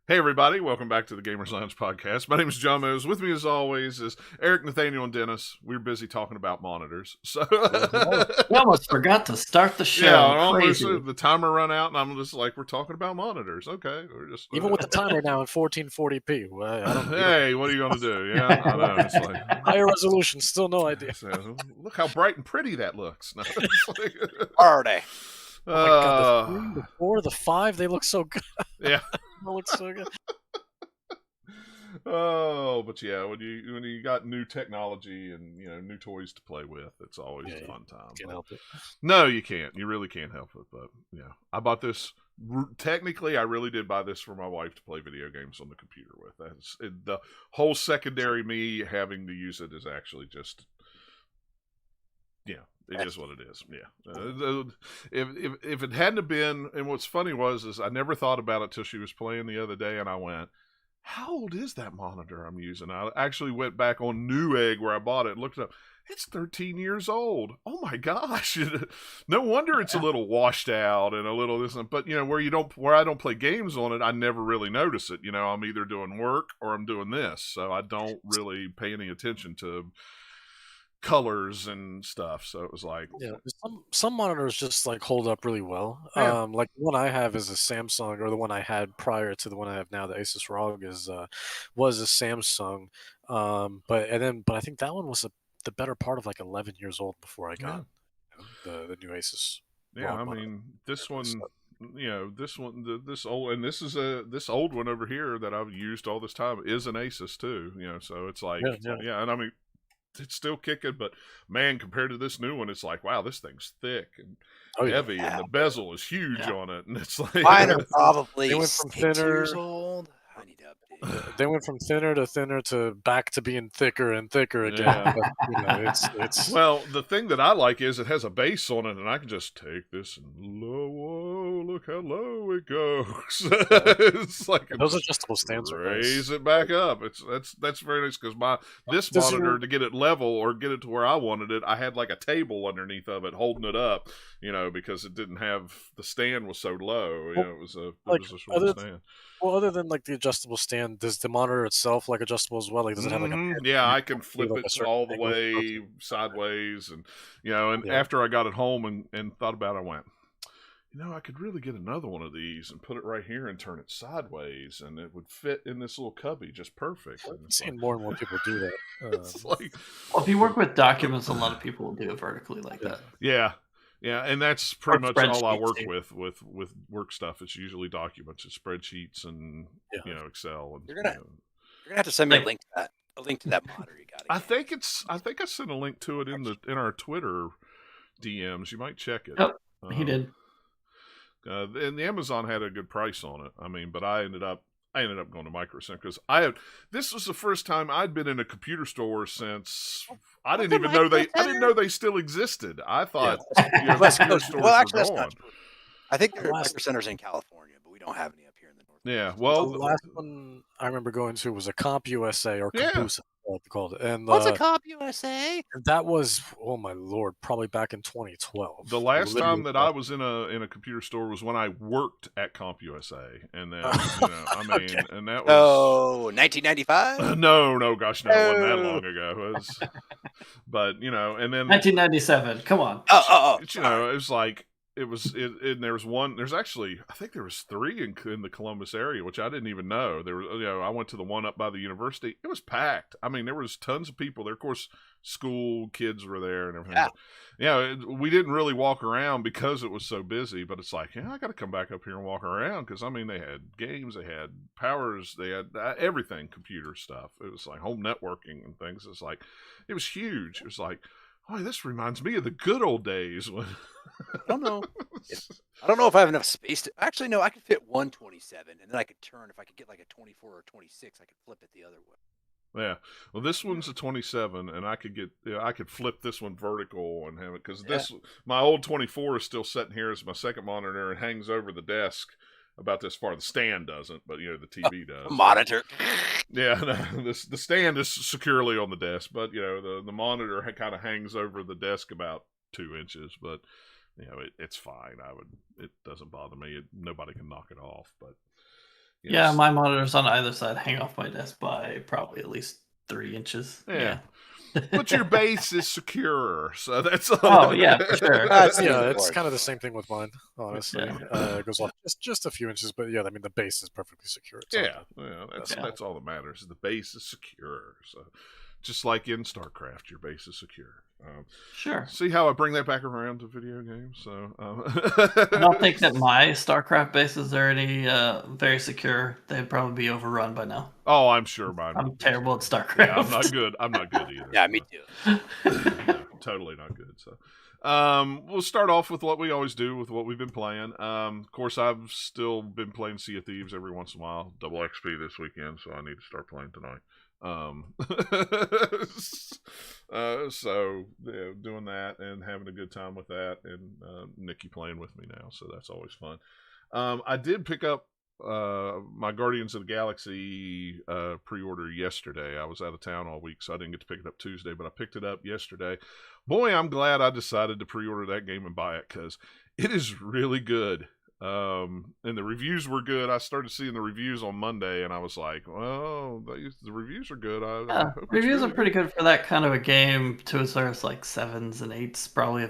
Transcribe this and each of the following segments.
Hey everybody, welcome back to the Gamers Lounge podcast. My name is John Mose. With me as always is Eric, Nathaniel, and Dennis. We're busy talking about monitors. So We almost forgot to start the show. yeah, Crazy. the timer run out and I'm just like, we're talking about monitors. Okay. We're just Even with the timer now in 1440p. Well, I don't know. hey, what are you gonna do? Yeah, I know. It's like Higher resolution, still no idea. so, look how bright and pretty that looks. No, it's like, Are they? Oh my god, the 3, the 4, the 5, they look so good. yeah. They look so good. Oh, but yeah, when you got new technology and new toys to play with, it's always a fun time. Can't help it. No, you can't. You really can't help it. But yeah, I bought this. Technically, I really did buy this for my wife to play video games on the computer with. The whole secondary me having to use it is actually just, it is what it is. Yeah. If it hadn't have been, and what's funny is I never thought about it till she was playing the other day, and I went, how old is that monitor I'm using? I actually went back on Newegg where I bought it and looked it up. It's 13 years old. Oh my gosh. No wonder it's a little washed out and a little this. But, where I don't play games on it, I never really notice it. I'm either doing work or I'm doing this. So I don't really pay any attention to colors and stuff. So it was like, some monitors just like hold up really well. Yeah. Like the one I have is a Samsung, or the one I had prior to the one I have now, the Asus ROG was a Samsung. But I think that one was the better part of like 11 years old before I got the new Asus. Yeah, I mean this one. This old, and this old one over here that I've used all this time is an Asus too. So it's like, and I mean, it's still kicking, but man, compared to this new one, it's like, wow, this thing's thick and heavy, and the bezel is huge on it, and it's like mine are probably they went from 6 thinner. years old. I need to update. They went from thinner to back to being thicker and thicker again. Yeah. But, it's well, the thing that I like is it has a base on it, and I can just take this and look how low it goes. It's like those adjustable stands raise it back up. That's very nice because this monitor to get it level or get it to where I wanted it, I had like a table underneath of it holding it up, because it didn't have the stand was so low. It was a short stand. Well, other than like the adjustable stand, does the monitor itself like adjustable as well? Like, does it have like a yeah, I can flip like it all the way sideways, and after I got it home and thought about it, I went, I could really get another one of these and put it right here and turn it sideways, and it would fit in this little cubby just perfect. I'm seeing more and more people do that. It's like, well, if you work with documents, a lot of people will do it vertically like that. Yeah. Yeah, and that's pretty much all I work too. with work stuff. It's usually documents, it's spreadsheets, and Excel. And You're gonna have to send me a link to that monitor you got. I think I sent a link to it in our Twitter DMs. You might check it. Yep, he did. And the Amazon had a good price on it. I mean, but I ended up going to Micro Center because this was the first time I'd been in a computer store since I didn't know they still existed. I thought computer stores were gone. I think there are Micro Centers in California, but we don't have any up here in the north. Yeah, well, the last one I remember going to was a Comp USA or Compusa, what they called it. And what's a Comp USA? That was, oh my lord, probably back in 2012. The last time that I was in a computer store was when I worked at Comp USA, and then and that was 1995. No, gosh, no, it wasn't that long ago. But and then 1997. Come on. It was like. And there was one. There's actually, I think there was 3 in the Columbus area, which I didn't even know. There was, I went to the one up by the university. It was packed. I mean, there was tons of people there. Of course, school kids were there and everything. But, we didn't really walk around because it was so busy. But it's like, I got to come back up here and walk around because I mean, they had games, they had powers, they had everything, computer stuff. It was like home networking and things. It's like, it was huge. It was like, oh, this reminds me of the good old days when. I don't know. I don't know if I have enough space to. Actually, no. I could fit 127, and then I could turn. If I could get like a 24 or 26, I could flip it the other way. Yeah. Well, this one's a 27, and I could I could flip this one vertical and have it because my old 24 is still sitting here as my second monitor and hangs over the desk about this far. The stand doesn't, but the TV does. Monitor. Yeah, no, the stand is securely on the desk, but the monitor kind of hangs over the desk about 2 inches, but. It's fine. It doesn't bother me. Nobody can knock it off. But Yeah, my monitors on either side hang off my desk by probably at least 3 inches. Yeah. But your base is secure, so that's Oh, yeah, for sure. That's the Yeah, it's important. kind of the same thing with mine, honestly. Yeah. It goes off just a few inches, but yeah, I mean the base is perfectly secure. It's that's all that matters. The base is secure. So just like in StarCraft, your base is secure. Sure. See how I bring that back around to video games? So I don't think that my StarCraft bases are any very secure. They'd probably be overrun by now. Oh, I'm sure mine. I'm terrible at StarCraft. Yeah, I'm not good. I'm not good either. Yeah, me too. No, totally not good. So, we'll start off with what we always do with what we've been playing. Of course, I've still been playing Sea of Thieves every once in a while. Double XP this weekend, so I need to start playing tonight. So yeah, doing that and having a good time with that, and Nikki playing with me now, so that's always fun. I did pick up my Guardians of the Galaxy pre-order yesterday. I was out of town all week, so I didn't get to pick it up Tuesday, but I picked it up yesterday. Boy, I'm glad I decided to pre-order that game and buy it, because it is really good. And the reviews were good. I started seeing the reviews on Monday, and I was like, "Well, the reviews are good." I hope reviews really are pretty good for that kind of a game. To a source, like 7s and 8s, probably.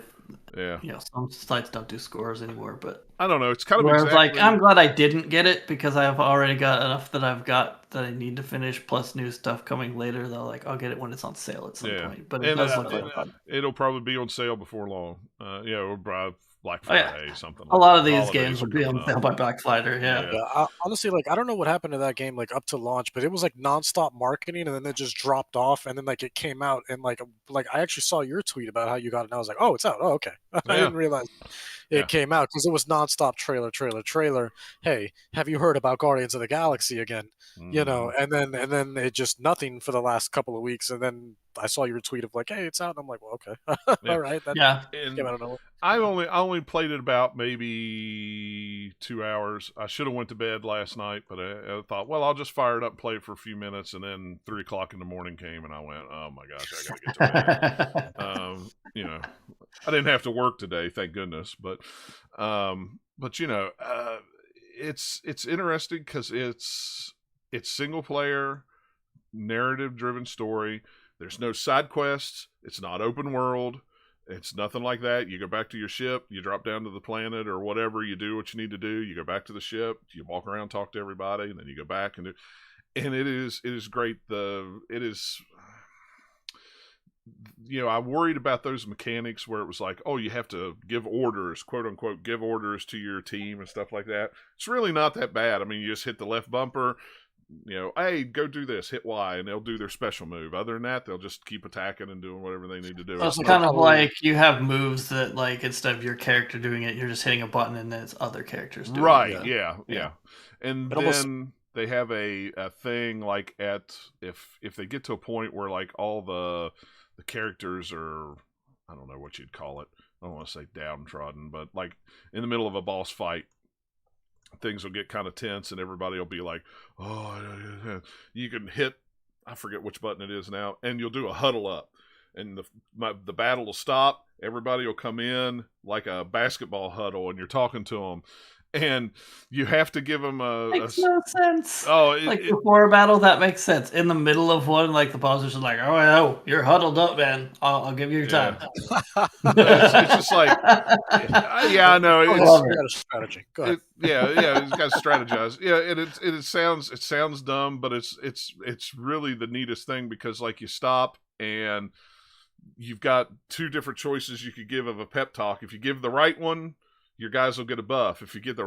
Yeah. Some sites don't do scores anymore, but I don't know. It's kind of whereas, exactly... I'm glad I didn't get it, because I've already got enough that I need to finish, plus new stuff coming later. Though, I'll get it when it's on sale at some point. But it does look like fun. It'll probably be on sale before long. Or by Black Friday, something. A lot of these games will be on sale by Black Friday. Yeah, honestly, I don't know what happened to that game up to launch, but it was nonstop marketing, and then it just dropped off, and then it came out, and like I actually saw your tweet about how you got it, and I was like, oh, it's out. Oh, okay. I didn't realize it came out, because it was nonstop trailer. Hey, have you heard about Guardians of the Galaxy again? You know, and then it just nothing for the last couple of weeks, and then I saw your tweet of hey, it's out, and I'm like, well, okay. All right. Came out of nowhere. I only played it about maybe 2 hours. I should have went to bed last night, but I thought, well, I'll just fire it up and play for a few minutes, and then 3 o'clock in the morning came, and I went, oh my gosh, I gotta get to bed. I didn't have to work today, thank goodness. But it's interesting, because it's single player, narrative driven story. There's no side quests. It's not open world. It's nothing like that. You go back to your ship, you drop down to the planet or whatever, you do what you need to do, you go back to the ship, you walk around, talk to everybody, and then you go back and do, and it is great. I worried about those mechanics where it was oh, you have to give orders, quote unquote, give orders to your team and stuff like that. It's really not that bad. I mean, you just hit the left bumper, hey, go do this, hit Y, and they'll do their special move. Other than that, they'll just keep attacking and doing whatever they need to do. So it's kind of like you have moves that, instead of your character doing it, you're just hitting a button, and then it's other characters doing it. Right, yeah. And then they have a thing if they get to a point where all the characters are, I don't know what you'd call it. I don't want to say downtrodden, but in the middle of a boss fight, things will get kind of tense, and everybody will be like, oh, you can hit, I forget which button it is now, and you'll do a huddle up, and the battle will stop. Everybody will come in like a basketball huddle, and you're talking to them, and you have to give them makes no sense. Oh, before a battle, that makes sense. In the middle of one, the boss is like, oh, no, you're huddled up, man. I'll give you your time. It's just I know. It's got a strategy. Go ahead. It's got to strategize. Yeah, it sounds dumb, but it's really the neatest thing, because you stop and you've got 2 different choices you could give of a pep talk. If you give the right one, your guys will get a buff. If you give the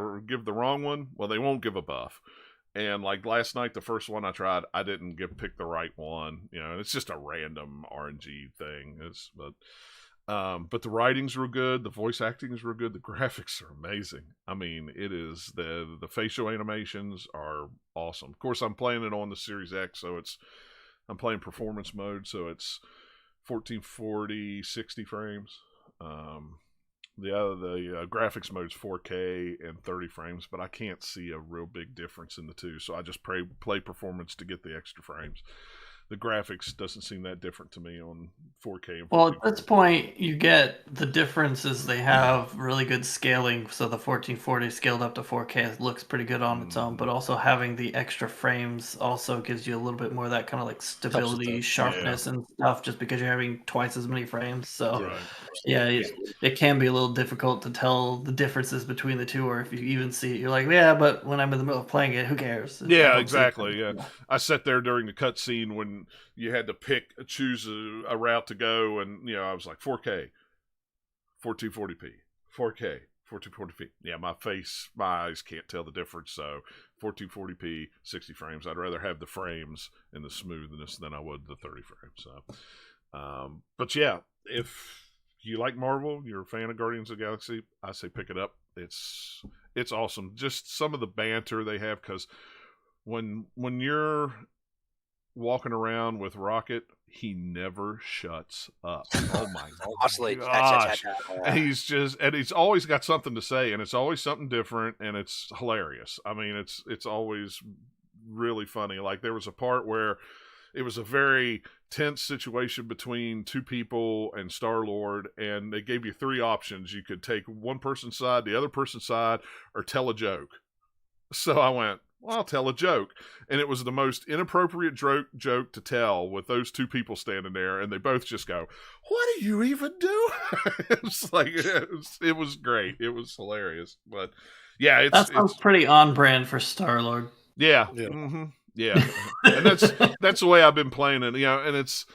wrong one, well, they won't give a buff. And last night, the first one I tried, I didn't pick the right one. It's just a random RNG thing. But the writings were good, the voice actings were good, the graphics are amazing. I mean, it is the facial animations are awesome. Of course, I'm playing it on the Series X, so I'm playing performance mode, so it's 1440 60 frames. The graphics mode's 4K and 30 frames, but I can't see a real big difference in the two, so I just play performance to get the extra frames. the graphics doesn't seem that different to me on 4K. And well, at this point, you get the differences. They have really good scaling, so the 1440 scaled up to 4K looks pretty good on its own. But also having the extra frames also gives you a little bit more of that kind of like stability, sharpness, and stuff. Just because you're having twice as many frames, so it can be a little difficult to tell the differences between the two. Or if you even see it, you're like, yeah, but when I'm in the middle of playing it, who cares? Yeah, exactly. Yeah, I sat there during the cutscene when you had to choose a route to go, and I was like 4K, 1440p, 4K, 1440p. Yeah, my eyes can't tell the difference. So 1440p, 60 frames. I'd rather have the frames and the smoothness than I would the 30 frames. So, but yeah, if you like Marvel, you're a fan of Guardians of the Galaxy, I say pick it up. It's awesome. Just some of the banter they have, because when you're walking around with Rocket, he never shuts up. Oh my gosh! And he's always got something to say, and it's always something different, and it's hilarious. I mean, it's always really funny. Like there was a part where it was a very tense situation between two people and Star-Lord, and they gave you three options. You could take one person's side, the other person's side, or tell a joke. So I went, well, I'll tell a joke. And it was the most inappropriate joke to tell with those two people standing there, and they both just go, what are you even doing? It's like, it was great. It was hilarious. But yeah, that sounds pretty on brand for Star-Lord. Yeah. Mm-hmm. Yeah, and that's the way I've been playing it, and it's,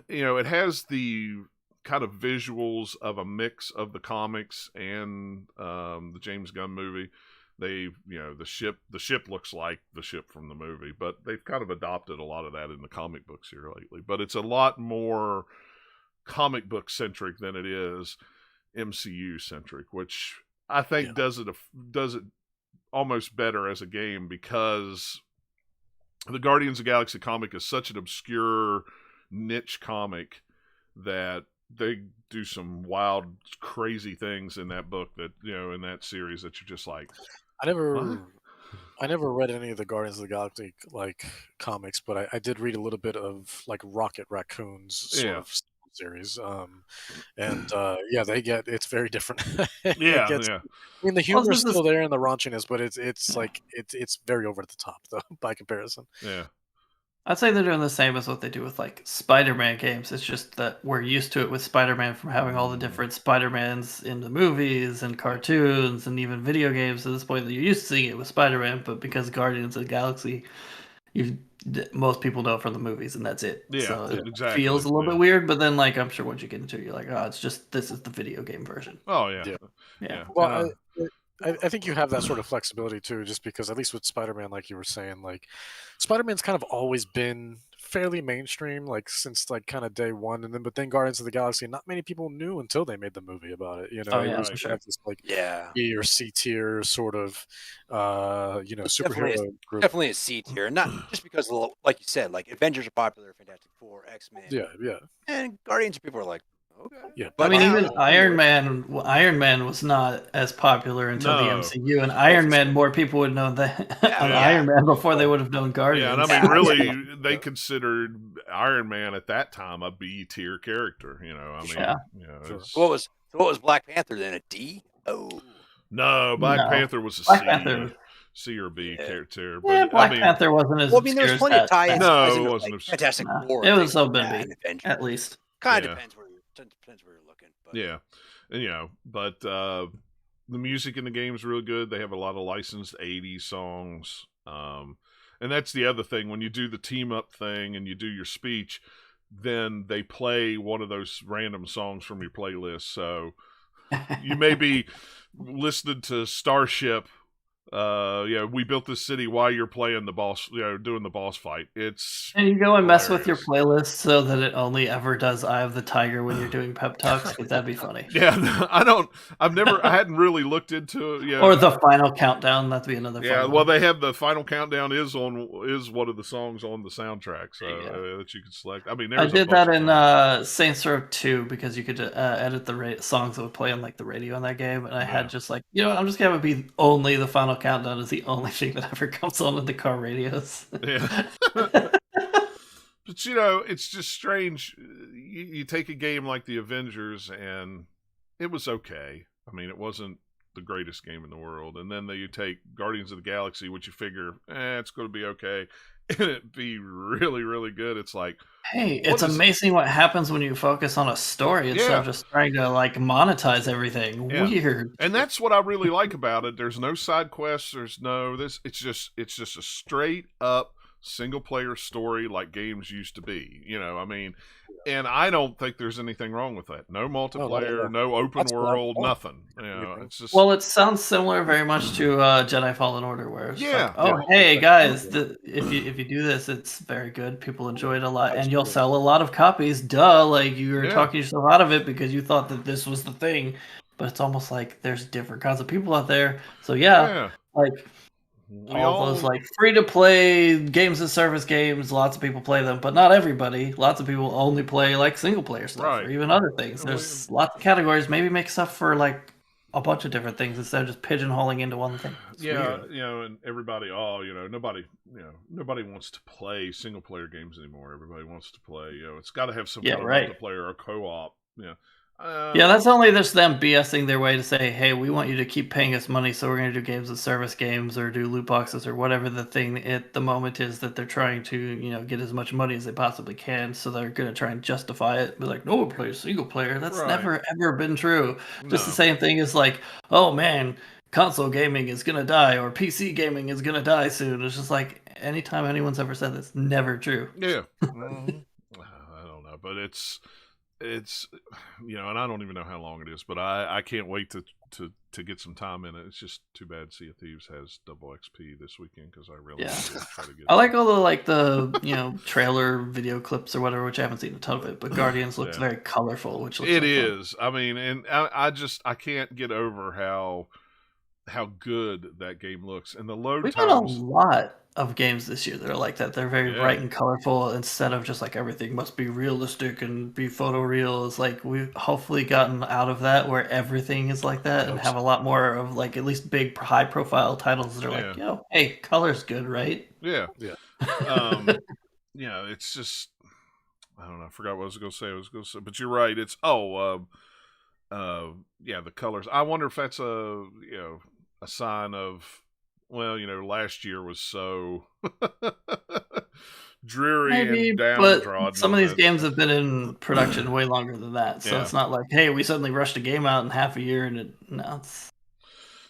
it has the kind of visuals of a mix of the comics and the James Gunn movie. They, the ship looks like the ship from the movie, but they've kind of adopted a lot of that in the comic books here lately. But it's a lot more comic book centric than it is MCU centric, which I think does it almost better as a game, because the Guardians of the Galaxy comic is such an obscure niche comic that they do some wild, crazy things in that book that, in that series that you're just like, I never read any of the Guardians of the Galaxy comics, but I did read a little bit of Rocket Raccoon's sort of series, and it's very different. I mean, the humor is still there and the raunchiness, but it's very over the top though by comparison. Yeah, I'd say they're doing the same as what they do with Spider-Man games. It's just that we're used to it with Spider-Man from having all the different Spider-Mans in the movies and cartoons and even video games to this point that you're used to seeing it with Spider-Man, but because Guardians of the Galaxy, most people know it from the movies, and that's it. Yeah, so it exactly. feels a little bit weird, but then I'm sure once you get into it, you're like, oh, it's just this is the video game version. Oh yeah. Well, I think you have that sort of flexibility too, just because at least with Spider-Man, like you were saying, Spider-Man's kind of always been fairly mainstream, since kind of day one, and then Guardians of the Galaxy, not many people knew until they made the movie about it. It was sure. this B or C tier sort of superhero group. Definitely a C tier, not just because like you said, Avengers are popular, Fantastic Four, X-Men, and Guardians. People are like, okay. Yeah, but even Iron Man was not as popular until the MCU, and Iron Man, more people would know that Iron Man before they would have known Guardians. Yeah, and I mean, really, they considered Iron Man at that time a B tier character. What was Black Panther then? A D? Oh no, Black Panther was a Black C. Panther. C or B character. But, Black Panther wasn't as. Well, I mean, there was plenty of tie-ins. No, it wasn't. Fantastic Four. It was so B, at least. Kind of depends where you're looking. But. Yeah, and but the music in the game is really good. They have a lot of licensed '80s songs, and that's the other thing. When you do the team up thing and you do your speech, then they play one of those random songs from your playlist. So you may be listening to Starship. We built this city while you're playing the boss, doing the boss fight. And you go and mess with your playlist so that it only ever does Eye of the Tiger when you're doing pep talks, because that'd be funny. Yeah, I hadn't really looked into it. Or the final countdown, that'd be another fun one. Well, they have the final countdown is one of the songs on the soundtrack, so that you can select. I mean, I did that in Saints Row 2 because you could edit the songs that would play on the radio in that game, and I had just I'm just gonna be only the final countdown is the only thing that ever comes on in the car radios. Yeah. But it's just strange. You take a game like the Avengers, and it was okay. I mean, it wasn't the greatest game in the world. And then you take Guardians of the Galaxy, which you figure, it's going to be okay, and it be really, really good. It's like, hey, it's amazing what happens when you focus on a story instead of just trying to like monetize everything. Yeah. Weird. And that's what I really like about it. There's no side quests. There's no this. It's just a straight up single player story like games used to be. I mean, and I don't think there's anything wrong with that. No multiplayer, no open world, nothing. It's just. Well, it sounds similar very much to Jedi Fallen Order, where it's like, hey guys, if you do this, it's very good. People enjoy it a lot, and you'll sell a lot of copies. Duh, like you were talking yourself out of it because you thought that this was the thing. But it's almost like there's different kinds of people out there. So like. All those like free-to-play games as service games, lots of people play them, but not everybody. Lots of people only play like single-player stuff or even other things. There's lots of categories. Maybe make stuff for like a bunch of different things instead of just pigeonholing into one thing. It's weird. And everybody, nobody wants to play single-player games anymore. Everybody wants to play, it's got to have some kind of multiplayer or co-op. That's only just them BSing their way to say, hey, we want you to keep paying us money, so we're going to do games as service games or do loot boxes or whatever the thing at the moment is that they're trying to, get as much money as they possibly can. So they're going to try and justify it. Be like, no, we'll play a single player. That's never, ever been true. Just the same thing as like, oh, man, console gaming is going to die or PC gaming is going to die soon. It's just like anytime anyone's ever said that's never true. Yeah. I don't know, but it's and I don't even know how long it is, but I can't wait to get some time in it. It's just too bad Sea of Thieves has double XP this weekend because I really want to try to get I like all the trailer video clips or whatever, which I haven't seen a ton of it, but Guardians looks very colorful, which looks is. I mean, and I can't get over how good that game looks, and the load We've times. had a lot of games this year that are like that. They're very bright and colorful instead of just like everything must be realistic and be photoreal. It's like we've hopefully gotten out of that where everything is like that and have a lot more of like at least big high profile titles that are like, hey, color's good, right? Yeah. It's just I don't know. I forgot what I was going to say. But you're right. It's the colors. I wonder if that's a sign of, last year was so dreary and downtrodden. But some of these games have been in production way longer than that, so it's not like, hey, we suddenly rushed a game out in half a year, and it's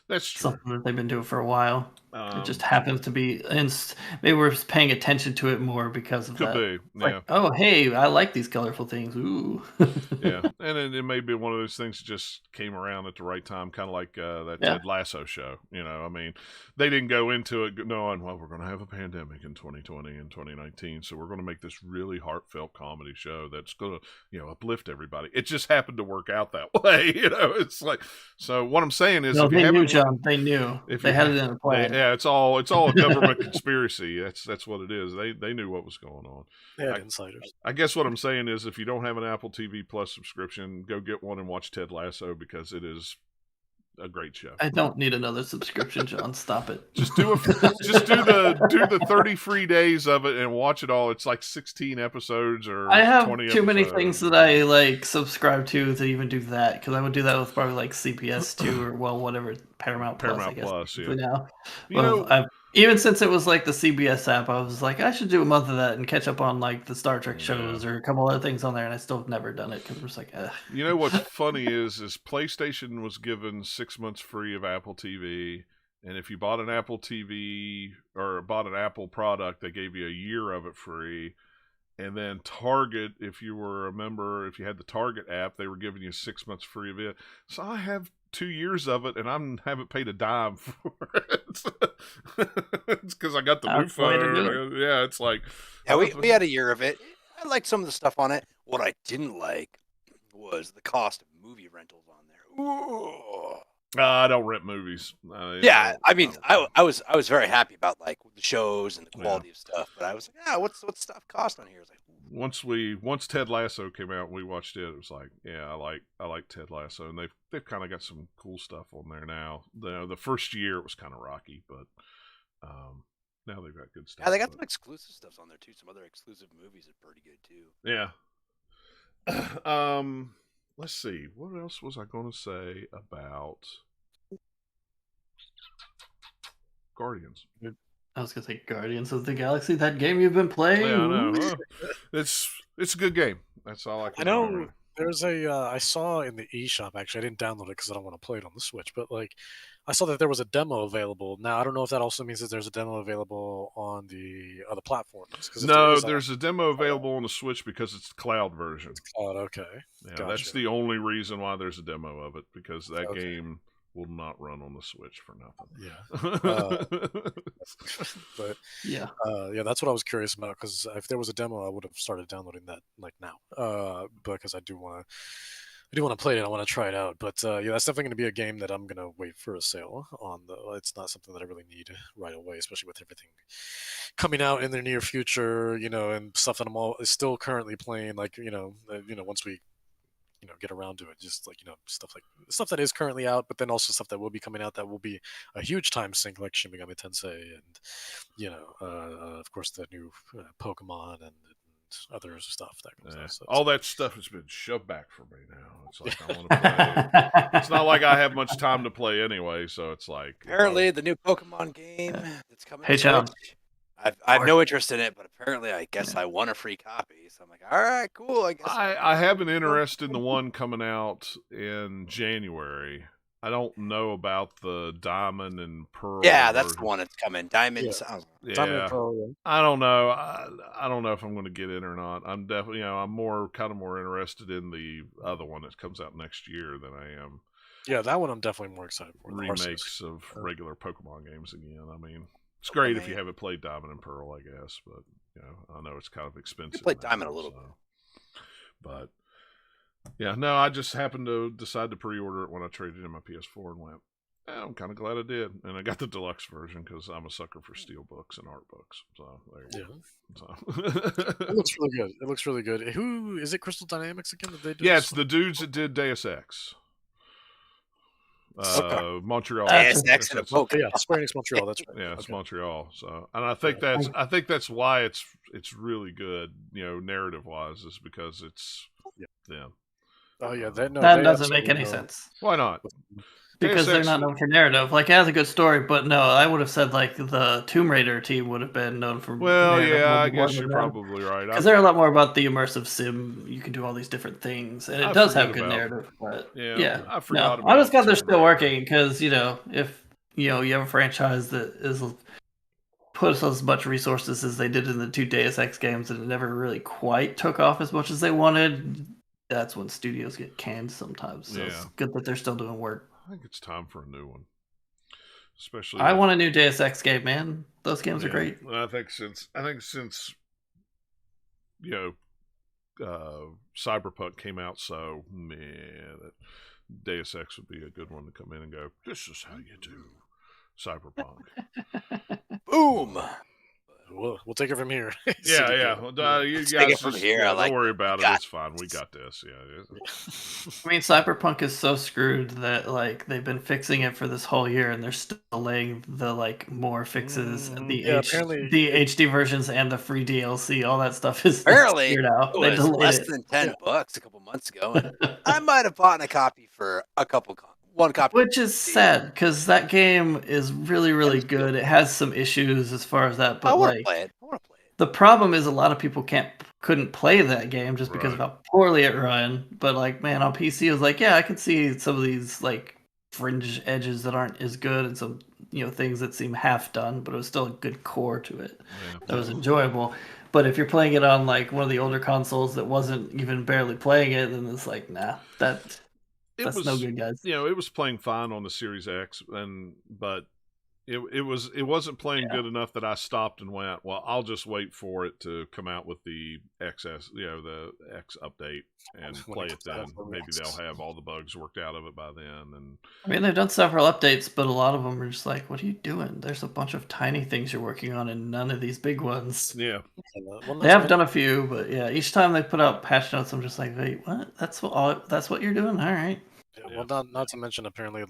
that's true. Something that they've been doing for a while. It just happens to be, maybe we're just paying attention to it more because of that. Could be, like, oh, hey, I like these colorful things. Ooh. And it may be one of those things that just came around at the right time, kind of like that Ted Lasso show. I mean, they didn't go into it knowing, well, we're going to have a pandemic in 2020 and 2019, so we're going to make this really heartfelt comedy show that's going to, uplift everybody. It just happened to work out that way. It's like, so what I'm saying is, they knew, John. They knew. They had it in a plan. Yeah, it's all a government conspiracy. That's what it is. They knew what was going on. They had insiders. I guess what I'm saying is, if you don't have an Apple TV Plus subscription, go get one and watch Ted Lasso because it is a great show. I don't need another subscription, John. Stop it. Just do the 30 free days of it and watch it all. It's like 16 episodes or I have 20 too many episodes. things that I like subscribe to even do that, because I would do that with probably like CPS 2 or whatever, Paramount Plus, I guess. Plus, now. Well, even since it was like the CBS app, I was like, I should do a month of that and catch up on like the Star Trek shows or a couple other things on there, and I still have never done it because I'm just like, ugh. You know what's funny is PlayStation was given 6 months free of Apple TV, and if you bought an Apple TV or bought an Apple product, they gave you a year of it free. And then Target, if you were a member, if you had the Target app, they were giving you 6 months free of it. So I have 2 years of it, and I haven't paid a dime for it. It's because I got the new phone. Yeah, it's like... Yeah, we had a year of it. I liked some of the stuff on it. What I didn't like was the cost of movie rentals on there. Ooh. I don't rent movies. I mean, I was very happy about like the shows and the quality of stuff, but I was like, what's stuff cost on here? It's like, once Ted Lasso came out and we watched it, it was like, I like Ted Lasso, and they've kind of got some cool stuff on there now. The first year it was kind of rocky, but Now they've got good stuff. Yeah, they got but- some exclusive stuff on there too. Some other exclusive movies are pretty good too. Yeah. Let's see. What else was I going to say about Guardians? I was gonna say Guardians of the Galaxy. That game you've been playing. Yeah, I know. Ooh. Well, it's a good game. That's all I I can know remember. there's I saw in the eShop, actually, I didn't download it because I don't want to play it on the Switch, but like, I saw that there was a demo available. Now, I don't know if that also means that there's a demo available on the other platforms. 'Cause if there No, is, there's a demo available on the Switch because it's the cloud version. Oh, okay. Yeah, Gotcha. that's the only reason why there's a demo of it, because that Okay. game will not run on the Switch for nothing. Yeah. But Yeah. yeah, that's what I was curious about, because if there was a demo, I would have started downloading that like now. Because I do want to play it. I want to try it out. But yeah, that's definitely going to be a game that I'm going to wait for a sale on. Though it's not something that I really need right away, especially with everything coming out in the near future. And stuff that I'm still currently playing. Like once we get around to it, just like stuff that is currently out, but then also stuff that will be coming out that will be a huge time sink, like Shin Megami Tensei, and of course the new Pokemon and other stuff that comes out. So all that stuff has been shoved back for me now. It's like I want to play. It's not like I have much time to play anyway, so it's like Apparently, the new Pokemon game that's coming. Hey, to John. Switch, I have no interest in it, but apparently, I guess I won a free copy. So I'm like, all right, cool. I guess I have an interest in the one coming out in January. I don't know about the Diamond and Pearl. Yeah, that's the version. one that's coming. Diamonds. Yeah. Diamond and Pearl, yeah. I don't know. I don't know if I'm going to get in or not. I'm definitely, I'm more interested in the other one that comes out next year than I am Yeah, that one I'm definitely more excited for. the Arceus. remakes of regular Pokemon games again. I mean, it's great if you haven't played Diamond and Pearl, I guess, but I know it's kind of expensive. You played Diamond a little bit, but yeah, no, I just happened to decide to pre-order it when I traded in my PS4 and went, I'm kind of glad I did. And I got the deluxe version because I'm a sucker for steel books and art books. So there you go. So. It looks really good. It looks really good. Who is it? Crystal Dynamics again? That they do Yeah, this? it's the dudes that did Deus Ex. Montreal. Deus Ex and a Pokemon. Yeah, Square Enix Montreal. That's right. Yeah, it's Okay. Montreal. So, and I think that's why it's really good, narrative wise, is because it's them. Oh yeah, that they doesn't make absolutely any know. sense. Why not? Because Deus they're Ex- not known for narrative. Like, it has a good story, but no, I would have said like the Tomb Raider team would have been known for. Well, narrative yeah, more I guess than you're them. probably right. Because they're a lot more about the immersive sim. You can do all these different things, and it I does forget have good about- narrative. But Yeah, I no, forgot I'm just about glad they're Tomb still Raider. working. Because if you have a franchise that is puts as much resources as they did in the two Deus Ex games, and it never really quite took off as much as they wanted. That's when studios get canned sometimes. So it's good that they're still doing work. I think it's time for a new one. Especially, I want a new Deus Ex game, man. Those games are great. I think since Cyberpunk came out, so that Deus Ex would be a good one to come in and go, this is how you do Cyberpunk. Boom. We'll take it from here. Yeah. You Let's guys take it from just, here. I like don't worry it. about it. Got It's fine. We got this. Yeah. I mean, Cyberpunk is so screwed that like they've been fixing it for this whole year, and they're still laying the more fixes, apparently the HD versions and the free DLC. All that stuff is Apparently, cleared out. it They was delayed less it. than $10 a couple months ago, and I might have bought a copy for one copy. Which is sad because that game is really, really good. It has some issues as far as that, but I want to play it. the problem is a lot of people couldn't play that game just because of Right. how poorly it ran. But man, on PC, it was like, yeah, I can see some of these fringe edges that aren't as good, and some things that seem half done, but it was still a good core to it that was enjoyable. But if you're playing it on one of the older consoles that wasn't even barely playing it, then it's like, nah, that's no good, guys. It was playing fine on the Series X, but it wasn't playing good enough that I stopped and went, well, I'll just wait for it to come out with the XS, the X update, and play it then. Maybe they'll have all the bugs worked out of it by then. And I mean, they've done several updates, but a lot of them are just like, what are you doing? There's a bunch of tiny things you're working on and none of these big ones. Yeah. They have done a few, but yeah, each time they put out patch notes, I'm just like, wait, what? That's what you're doing? All right. Well, not to mention, apparently,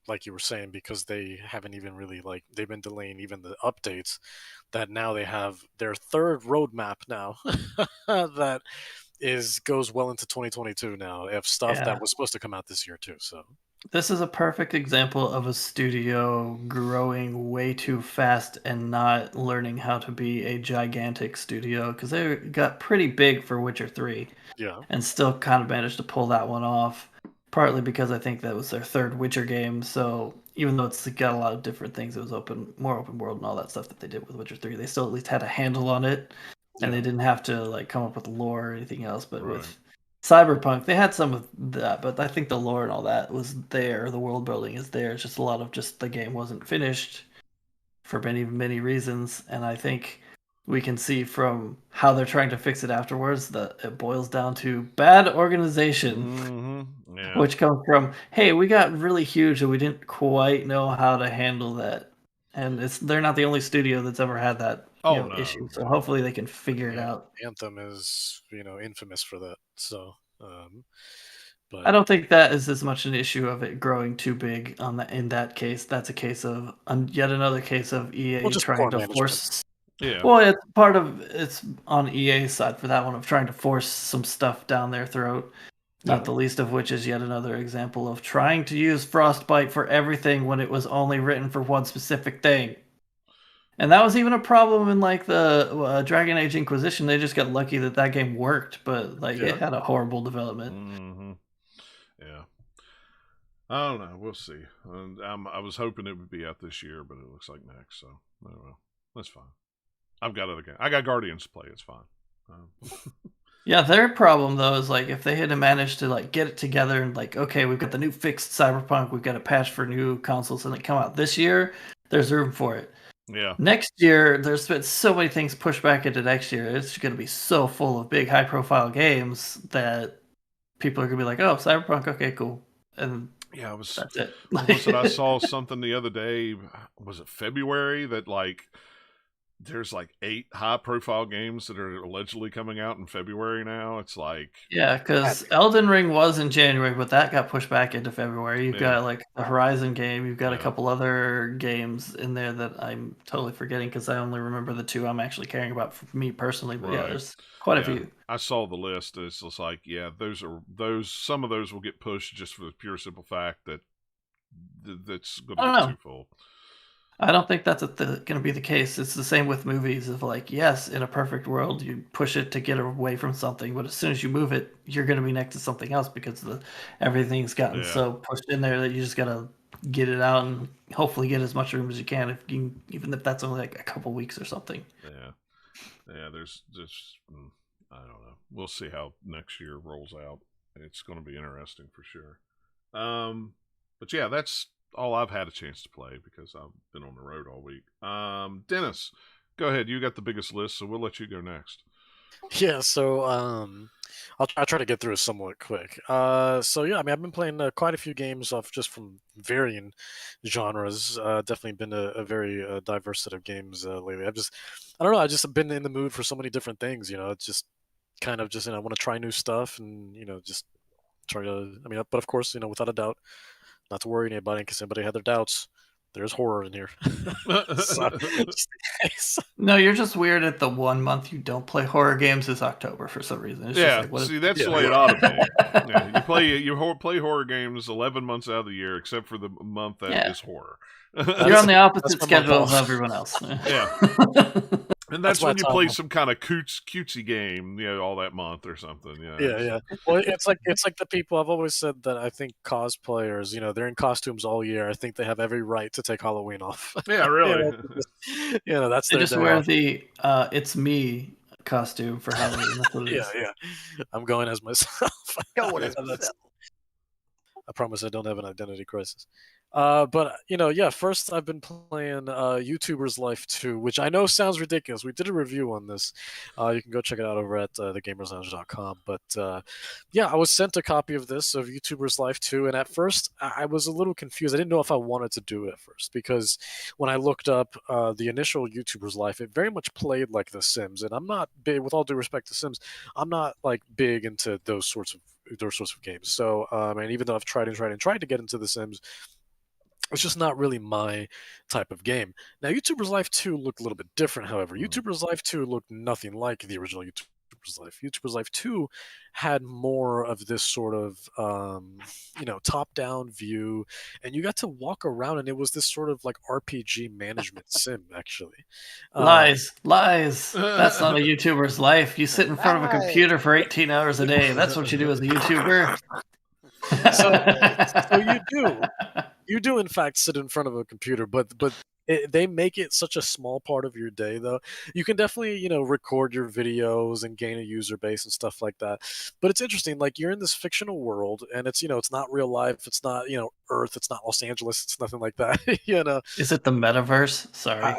like you were saying, because they haven't even really they've been delaying even the updates. That now they have their third roadmap now that is goes well into 2022 now. They have stuff Yeah. that was supposed to come out this year too. So This is a perfect example of a studio growing way too fast and not learning how to be a gigantic studio, because they got pretty big for Witcher 3 yeah, and still kind of managed to pull that one off. Partly because I think that was their third Witcher game, so even though it's got a lot of different things, it was more open world and all that stuff that they did with Witcher 3, they still at least had a handle on it, and yeah, they didn't have to like come up with lore or anything else. But Right. with Cyberpunk, they had some of that, but I think the lore and all that was there. The world building is there. It's just a lot of just the game wasn't finished for many reasons, and I think we can see from how they're trying to fix it afterwards that it boils down to bad organization, Yeah. which comes from, hey, we got really huge and we didn't quite know how to handle that. And they're not the only studio that's ever had that Oh no. issue. So hopefully they can figure it out. Anthem is infamous for that. So, I but don't think that is as much an issue of it growing too big on that. In that case, that's a case of yet another case of EA just trying poor to management. force. Yeah. Well, it's on EA's side for that one of trying to force some stuff down their throat. Not the least of which is yet another example of trying to use Frostbite for everything when it was only written for one specific thing. And that was even a problem in like the Dragon Age Inquisition. They just got lucky that that game worked, but like Yeah. it had a horrible development. Yeah. I don't know. We'll see. I was hoping it would be out this year, but it looks like next. So, oh well, that's fine. I've got other games. I got Guardians to play. It's fine. Yeah, their problem though is like if they had managed to like get it together and like, okay, we've got the new fixed Cyberpunk, we've got a patch for new consoles, and they come out this year, there's room for it. Yeah. Next year, there's been so many things pushed back into next year. It's going to be so full of big, high-profile games that people are going to be like, "Oh, Cyberpunk, okay, cool," and Yeah, that's it. What was it? I saw something the other day. Was it February that like there's like 8 high-profile games that are allegedly coming out in February now? It's like Yeah, because Elden Ring was in January, but that got pushed back into February. You've got like the Horizon game. You've got a couple other games in there that I'm totally forgetting because I only remember the 2 I'm actually caring about for me personally. But yeah, there's quite a few. I saw the list. It's just like, yeah, some of those will get pushed just for the pure simple fact that that's going to get too full. I don't think that's going to be the case. It's the same with movies. Of like, yes, in a perfect world, you push it to get away from something, but as soon as you move it, you're going to be next to something else because everything's gotten so pushed in there that you just got to get it out and hopefully get as much room as you can. Even if that's only like a couple weeks or something. Yeah. There's just I don't know. We'll see how next year rolls out. It's going to be interesting for sure. But yeah, that's all I've had a chance to play because I've been on the road all week. Dennis, go ahead. You got the biggest list, so we'll let you go next. Yeah, so I'll try to get through it somewhat quick. So yeah, I mean, I've been playing quite a few games off just from varying genres. Definitely been a very diverse set of games lately. I don't know, I just have been in the mood for so many different things. It's just kind of just I want to try new stuff and just try to. I mean, but of course, without a doubt, not to worry anybody in case anybody had their doubts. There's horror in here. No, you're just weird at the 1 month you don't play horror games is October for some reason. It's just like, see, that's the way it ought to be. You play horror games 11 months out of the year, except for the month that is horror. You're on the opposite schedule of everyone else. And that's when you play some kind of cutesy game, all that month or something. Yeah. Well, it's like the people I've always said that I think cosplayers, they're in costumes all year. I think they have every right to take Halloween off. Yeah, really. That's they their just day wear off. the "It's Me" costume for Halloween. That's what it is. Yeah. I'm going as myself. Going as myself. I promise I don't have an identity crisis. But first I've been playing YouTuber's Life 2, which I know sounds ridiculous. We did a review on this. You can go check it out over at thegamerslounge.com. But I was sent a copy of YouTuber's Life 2, and at first I was a little confused. I didn't know if I wanted to do it at first because when I looked up the initial YouTuber's Life, it very much played like The Sims, and I'm not big, with all due respect to Sims, I'm not like big into those sorts of games. So and even though I've tried to get into The Sims, It's just not really my type of game. Now, YouTuber's Life 2 looked a little bit different, however. YouTuber's Life 2 looked nothing like the original YouTuber's Life. YouTuber's Life 2 had more of this sort of, top-down view, and you got to walk around, and it was this sort of like RPG management sim, actually. Lies. That's not a YouTuber's life. You sit in front of a computer for 18 hours a day. That's what you do as a YouTuber. So you do in fact sit in front of a computer, but they make it such a small part of your day, though. You can definitely record your videos and gain a user base and stuff like that. But it's interesting, like you're in this fictional world, and it's it's not real life, it's not Earth, it's not Los Angeles, it's nothing like that. Is it the metaverse? Sorry,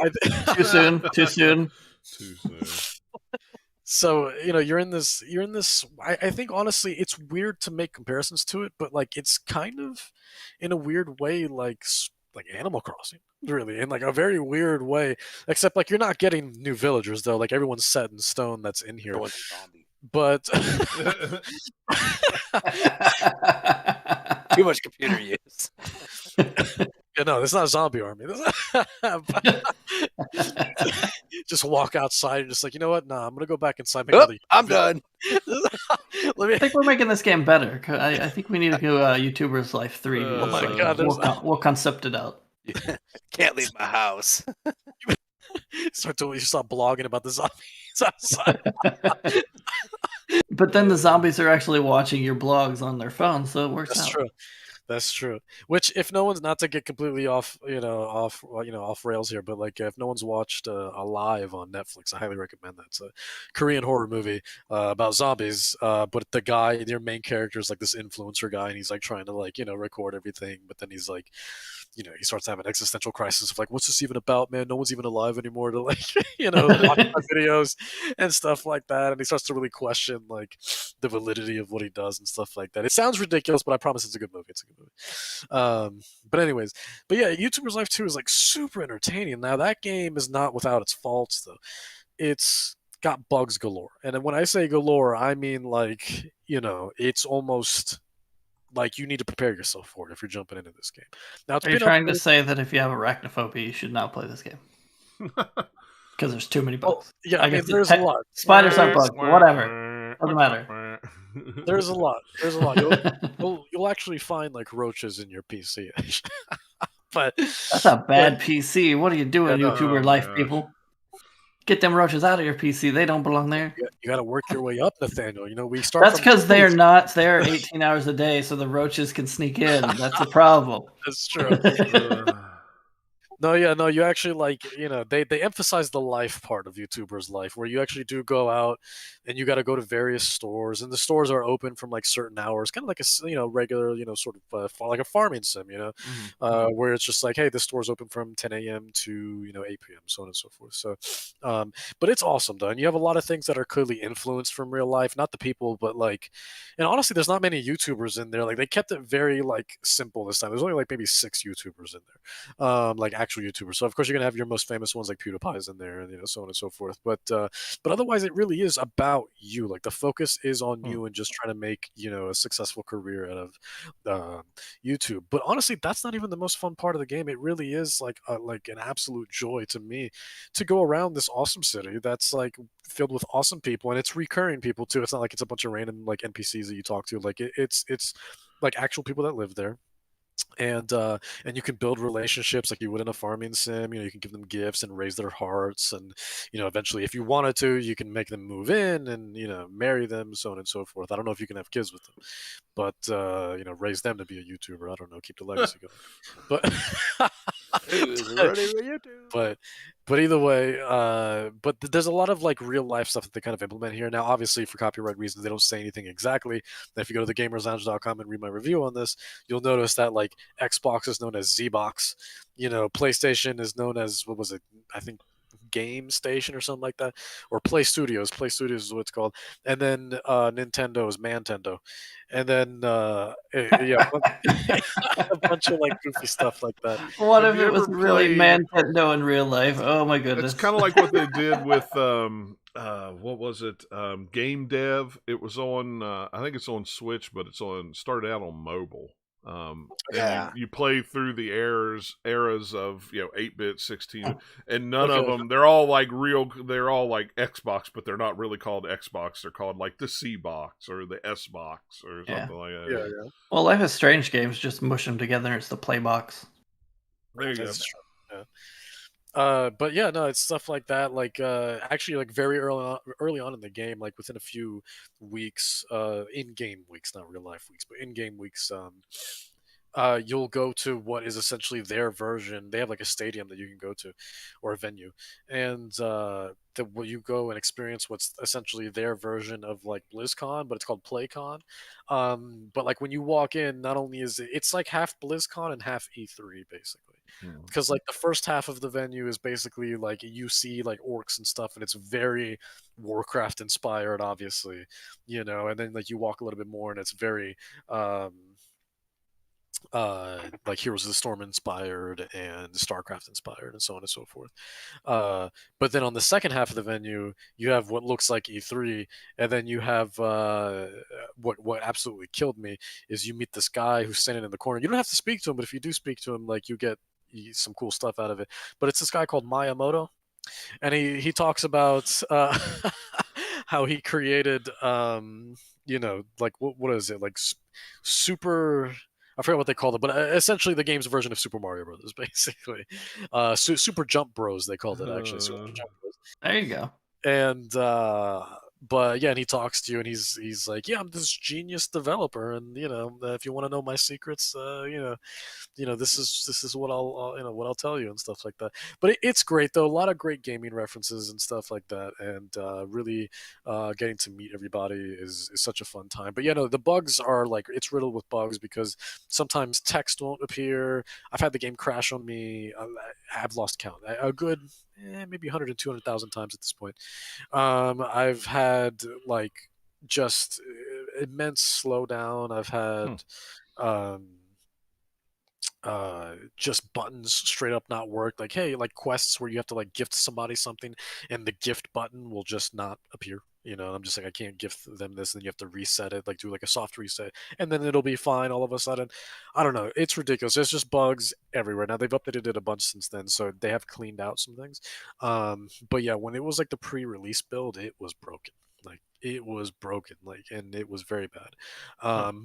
Too soon. Too soon. So you're in this. I think honestly, it's weird to make comparisons to it, but like it's kind of, in a weird way, like Animal Crossing, really, in like a very weird way. Except like you're not getting new villagers though. Like everyone's set in stone that's in here. But too much computer use. Yeah, no, it's not a zombie army. Just walk outside and just like, you know what? Nah, I'm gonna go back inside. I'm done. I think we're making this game better. I think we need to go YouTuber's Life 3. Oh my God, we'll concept it out. Can't leave my house. You start blogging about the zombies outside. But then the zombies are actually watching your blogs on their phone, so it works out. That's true. That's true. Which, if no one's, not to get completely off rails here, but like if no one's watched Alive on Netflix, I highly recommend that. It's a Korean horror movie about zombies. But the guy, their main character, is like this influencer guy, and he's like trying to record everything, but then he's like, he starts to have an existential crisis of like, what's this even about, man? No one's even alive anymore to watch my videos and stuff like that. And he starts to really question like the validity of what he does and stuff like that. It sounds ridiculous, but I promise it's a good movie. It's a good movie. But yeah, YouTuber's Life 2 is like super entertaining. Now that game is not without its faults though. It's got bugs galore. And when I say galore, I mean like, it's almost like you need to prepare yourself for it if you're jumping into this game. Now, are you trying to say that if you have arachnophobia, you should not play this game? Because there's too many bugs. Well, yeah, I guess there's a lot. Spiders aren't bugs, whatever. Doesn't matter. There's a lot. You'll actually find like roaches in your PC. But that's a bad PC. What are you doing, YouTuber Life people? Get them roaches out of your PC. They don't belong there. You got to work your way up, Nathaniel. We start. That's because they're not there 18 hours a day, so the roaches can sneak in. That's the problem. That's true. No, you actually they emphasize the life part of YouTuber's life, where you actually do go out and you got to go to various stores, and the stores are open from like certain hours, kind of like a regular sort of like a farming sim, where it's just like, hey, this store's open from 10 a.m. to 8 p.m. so on and so forth. So, but it's awesome though, and you have a lot of things that are clearly influenced from real life, not the people, but like, and honestly, there's not many YouTubers in there. Like they kept it very like simple this time. There's only like maybe 6 YouTubers in there, like actual YouTubers. So of course you're gonna have your most famous ones like PewDiePie's in there, and so on and so forth. But otherwise, it really is about you. Like the focus is on you and just trying to make a successful career out of YouTube. But honestly, that's not even the most fun part of the game. It really is like an absolute joy to me to go around this awesome city that's like filled with awesome people, and it's recurring people too. It's not like it's a bunch of random like NPCs that you talk to. Like it's like actual people that live there. And you can build relationships like you would in a farming sim. You can give them gifts and raise their hearts, and eventually, if you wanted to, you can make them move in and marry them, so on and so forth. I don't know if you can have kids with them, but raise them to be a YouTuber. I don't know, keep the legacy going. But either way, but there's a lot of like real life stuff that they kind of implement here. Now, obviously, for copyright reasons, they don't say anything exactly. And if you go to thegamerslounge.com and read my review on this, you'll notice that like Xbox is known as ZBox, PlayStation is known as, what was it? I think Game Station or something like that, or Play Studios. Play Studios is what it's called, and then Nintendo is Mantendo, and then a bunch of like goofy stuff like that. What if it was really Mantendo in real life? Oh my goodness! It's kind of like what they did with what was it? Game Dev. It was on. I think it's on Switch, but started out on mobile. And Yeah. you play through the eras of 8-bit, 16, and none of Okay. them. They're all like real. They're all like Xbox, but they're not really called Xbox. They're called like the C box or the S box or Yeah. something like that. Yeah, yeah. Well, Life is Strange games just mush them together. And it's the play box. There you go. That's true. But yeah, no, it's stuff like that. Like actually, like very early on in the game, like within a few weeks, in-game weeks, not real life weeks, but in-game weeks, you'll go to what is essentially their version. They have like a stadium that you can go to, or a venue, and you go and experience what's essentially their version of like BlizzCon, but it's called PlayCon. But like when you walk in, not only is it's like half BlizzCon and half E3 basically. Because like the first half of the venue is basically like you see like orcs and stuff, and it's very Warcraft inspired, obviously, and then like you walk a little bit more, and it's very um, like Heroes of the Storm inspired and StarCraft inspired and so on and so forth. But then on the second half of the venue, you have what looks like E3, and then you have what absolutely killed me is you meet this guy who's standing in the corner. You don't have to speak to him, but if you do speak to him, like you get some cool stuff out of it. But it's this guy called Miyamoto, and he talks about how he created like what is it, like super, I forget what they called it, but essentially the game's version of Super Mario Brothers, basically. Super Jump Bros, they called it, actually. Super Jump Bros. There you go. And but yeah, and he talks to you, and he's like, yeah, I'm this genius developer, and if you want to know my secrets, this is what I'll tell you and stuff like that. But it's great though, a lot of great gaming references and stuff like that, and really getting to meet everybody is such a fun time. But no, the bugs are like, it's riddled with bugs because sometimes text won't appear. I've had the game crash on me. I've lost count a good maybe 100 and 200,000 times at this point. I've had like just immense slowdown. I've had just buttons straight up not work. Like, hey, like quests where you have to like gift somebody something, and the gift button will just not appear. I'm just like, I can't gift them this, and then you have to reset it, like do like a soft reset, and then it'll be fine all of a sudden. I don't know. It's ridiculous. There's just bugs everywhere. Now they've updated it a bunch since then, so they have cleaned out some things. But yeah, when it was like the pre-release build, it was broken. Like it was broken, like, and it was very bad.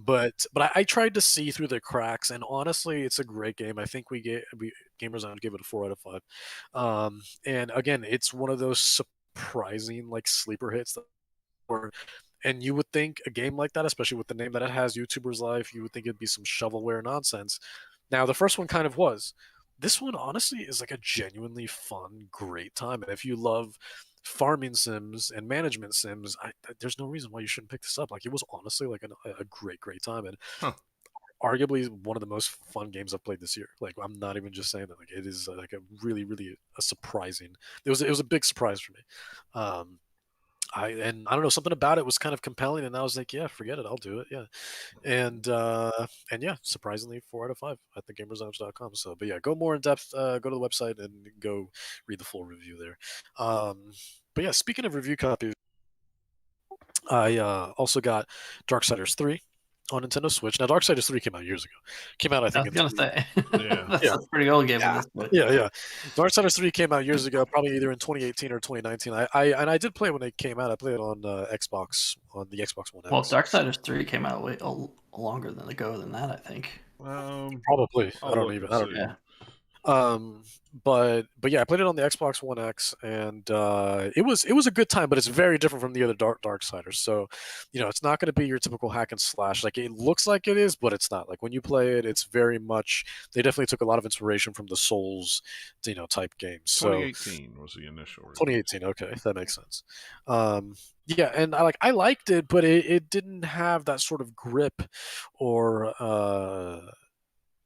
But I tried to see through the cracks, and honestly, it's a great game. I think we Gamers Zone give it a 4 out of 5. And again, it's one of those surprising like sleeper hits and you would think a game like that, especially with the name that it has, YouTuber's Life, you would think it'd be some shovelware nonsense. Now, the first one kind of was. This one, honestly, is like a genuinely fun, great time. And if you love farming sims and management sims, there's no reason why you shouldn't pick this up. Like, it was honestly like a great time. And arguably one of the most fun games I've played this year. Like, I'm not even just saying that. Like, it is like a really, really a surprising. It was a big surprise for me. I don't know, something about it was kind of compelling, and I was like, yeah, forget it, I'll do it, yeah. And yeah, surprisingly 4 out of 5 at thegamerzone.com. So, but yeah, go more in depth. Go to the website and go read the full review there. But yeah, speaking of review copies, I also got Darksiders 3 on Nintendo Switch. Now, Darksiders 3 came out years ago. Came out, I I think, was gonna say that's Yeah. a pretty old game at this point. Yeah. Darksiders 3 came out years ago, probably either in 2018 or 2019. I did play it when it came out. I played it on Xbox, on the Xbox One X. Well, Darksiders 3 came out way longer ago than that, I think. Probably. I don't know. Yeah. But yeah, I played it on the Xbox One X, and it was a good time, but it's very different from the other Darksiders. So, it's not going to be your typical hack and slash. Like, it looks like it is, but it's not. Like, when you play it, it's very much. They definitely took a lot of inspiration from the Souls, type games. So 2018 was the initial. 2018. Okay, that makes sense. Yeah, and I liked it, but it didn't have that sort of grip, or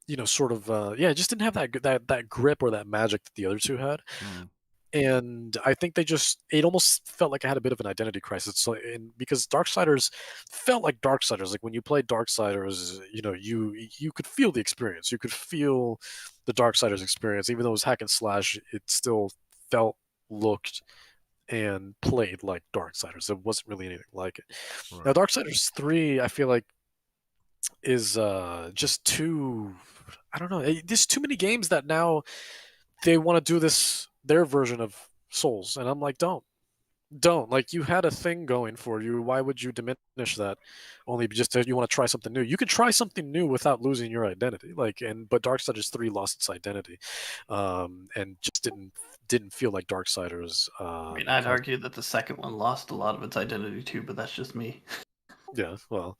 it just didn't have that grip or that magic that the other two had. And I think it almost felt like I had a bit of an identity crisis. So, because Darksiders felt like Darksiders, like when you played Darksiders, you could feel the experience. You could feel the Darksiders experience, even though it was hack and slash. It still felt, looked, and played like Darksiders. It wasn't really anything like it. Right. Now, Darksiders 3, I feel like is just too. I don't know. There's too many games that now they want to do their version of Souls, and I'm like, don't. Like, you had a thing going for you. Why would you diminish that? Only just that you want to try something new. You could try something new without losing your identity. But Darksiders 3 lost its identity, and just didn't feel like Darksiders. I mean, I'd argue that the second one lost a lot of its identity too, but that's just me. Yeah, well,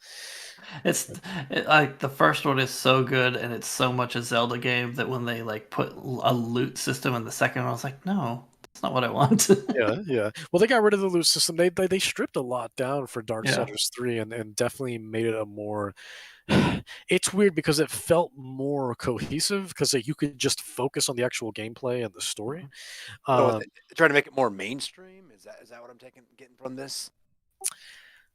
Like the first one is so good and it's so much a Zelda game that when they like put a loot system in the second one, I was like, no, that's not what I want. yeah. Well, they got rid of the loot system. They stripped a lot down for Yeah. Darksiders 3 and definitely made it a more. It's weird because it felt more cohesive because you could just focus on the actual gameplay and the story. So trying to make it more mainstream. Is that what I'm getting from this?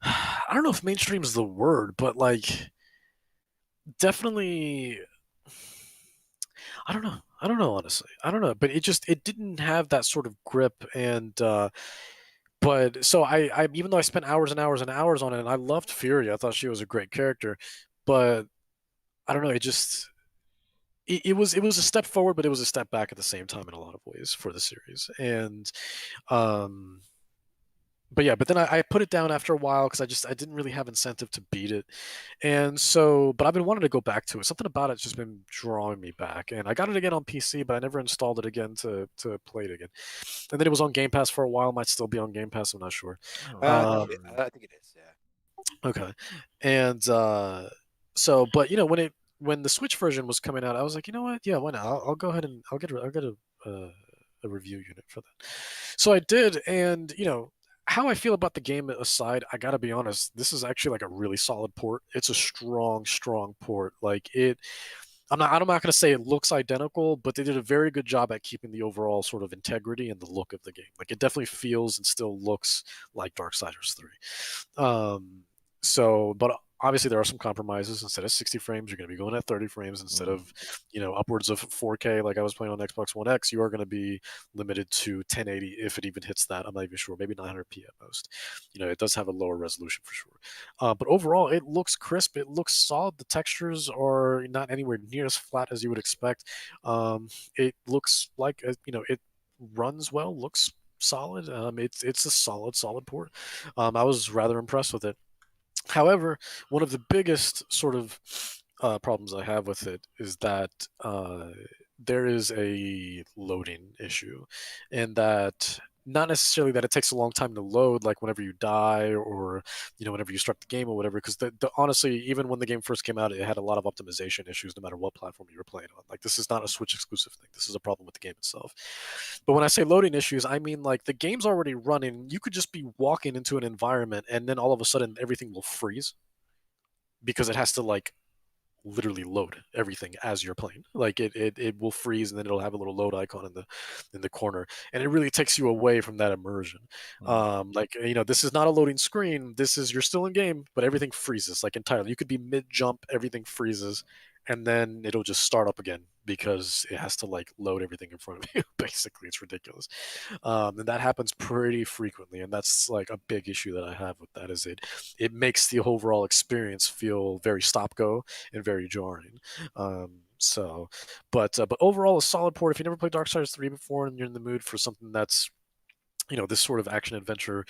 I don't know if mainstream is the word, but like definitely. I don't know honestly. I don't know, but it didn't have that sort of grip and. But so I even though I spent hours and hours and hours on it, and I loved Fury, I thought she was a great character, but I don't know, it was a step forward, but it was a step back at the same time in a lot of ways for the series. And um but then I put it down after a while because I didn't really have incentive to beat it. And so, but I've been wanting to go back to it. Something about it's just been drawing me back. And I got it again on PC, but I never installed it again to play it again. And then it was on Game Pass for a while. Might still be on Game Pass. I'm not sure. I think it is. Yeah. Okay. And but when the Switch version was coming out, I was like, you know what? Yeah, why not? I'll go ahead and I'll get a review unit for that. So I did, and how I feel about the game aside, I gotta be honest. This is actually like a really solid port. It's a strong, strong port. Like it. I'm not gonna say it looks identical, but they did a very good job at keeping the overall sort of integrity and the look of the game. Like it definitely feels and still looks like Darksiders 3. But obviously there are some compromises. Instead of 60 frames, you're going to be going at 30 frames instead of upwards of 4K like I was playing on Xbox One X. You are going to be limited to 1080 if it even hits that. I'm not even sure. Maybe 900p at most. It does have a lower resolution for sure. But overall, it looks crisp. It looks solid. The textures are not anywhere near as flat as you would expect. It looks like it runs well. Looks solid. It's a solid port. I was rather impressed with it. However, one of the biggest sort of problems I have with it is that there is a loading issue, and that not necessarily that it takes a long time to load, like whenever you die or whenever you start the game or whatever. Because honestly, even when the game first came out, it had a lot of optimization issues, no matter what platform you were playing on. Like this is not a Switch exclusive thing. This is a problem with the game itself. But when I say loading issues, I mean like the game's already running. You could just be walking into an environment, and then all of a sudden everything will freeze because it has to like literally load everything as you're playing. Like it will freeze, and then it'll have a little load icon in the corner, and it really takes you away from that immersion. This is not a loading screen. This is you're still in game, but everything freezes like entirely. You could be mid jump, everything freezes, and then it'll just start up again because it has to like load everything in front of you. Basically, it's ridiculous. And that happens pretty frequently, and that's like a big issue that I have with that. Is it makes the overall experience feel very stop go and very jarring. But overall, a solid port. If you never played Darksiders 3 before and you're in the mood for something that's this sort of action adventure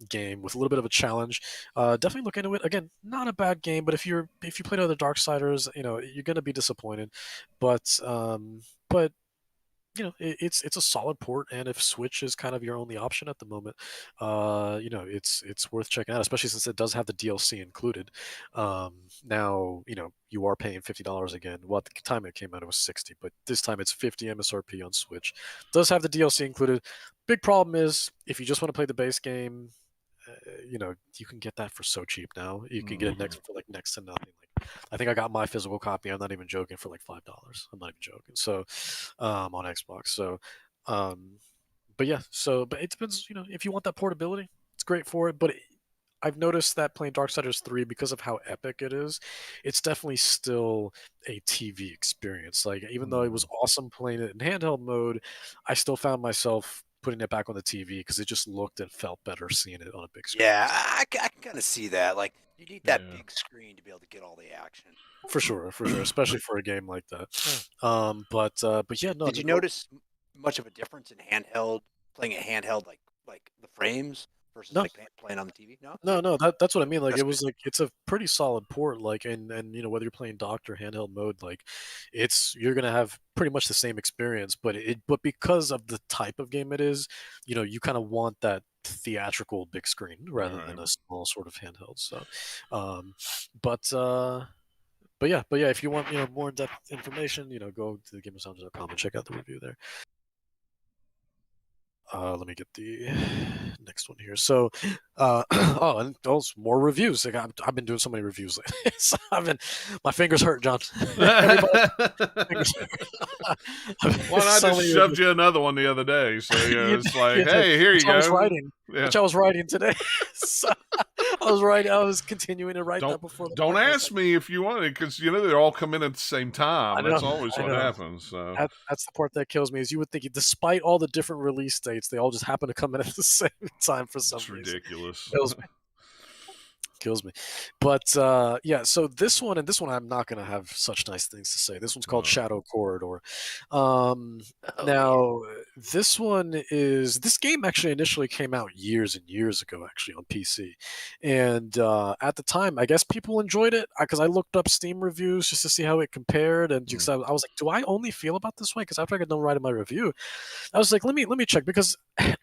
game with a little bit of a challenge, definitely look into it. Again, not a bad game, but if you played other Darksiders, you're gonna be disappointed. But it's a solid port, and if Switch is kind of your only option at the moment, it's worth checking out, especially since it does have the DLC included. Now you are paying $50 again. Well, at the time it came out, it was 60, but this time it's 50 MSRP on Switch. Does have the DLC included. Big problem is if you just want to play the base game, you can get that for so cheap now. You can get it next to nothing. Like I think I got my physical copy. I'm not even joking, for like $5. I'm not even joking. So, on Xbox. So, but yeah. So, but it depends. If you want that portability, it's great for it. But I've noticed that playing Darksiders 3, because of how epic it is, it's definitely still a TV experience. Like even though it was awesome playing it in handheld mode, I still found myself putting it back on the TV because it just looked and felt better seeing it on a big screen. Yeah, I can kind of see that. Like You need that Yeah. big screen to be able to get all the action. For sure, especially for a game like that. But yeah, no. Did you notice much of a difference in handheld, playing a handheld, like the frames versus No. like playing on the TV? No. No, that's what I mean. Like That's it was like it's a pretty solid port. Like and whether you're playing docked or handheld mode, like you're gonna have pretty much the same experience. But because of the type of game it is, you kind of want that theatrical big screen rather than Right. a small sort of handheld. So, um, but uh, but yeah, if you want more in-depth information, go to thegamersounds.com and check out the review there. Let me get the next one here. So, and also more reviews. Like I've been doing so many reviews lately. So my fingers hurt, John. Everybody, fingers hurt. Well, I So just many shoved reviews. you another one the other day, so You it's did, like, you did. hey, here you Which I was go. writing. Yeah. Which I was writing today. So I was writing. I was continuing to write that Don't before the don't podcast. ask me if you want it, because they all come in at the same time. I That's know, always I what know. happens. So That's the part that kills me. Is you would think, despite all the different release dates, they all just happen to come in at the same time for some it's reason. ridiculous. Kills me. But yeah, so this one I'm not gonna have such nice things to say. This one's called No. Shadow Corridor. Oh, Now this game actually initially came out years and years ago, actually on PC, and at the time I guess people enjoyed it because I looked up Steam reviews just to see how it compared, and because I was like, do I only feel about this way? Because after I got done writing my review, I was like, let me check, because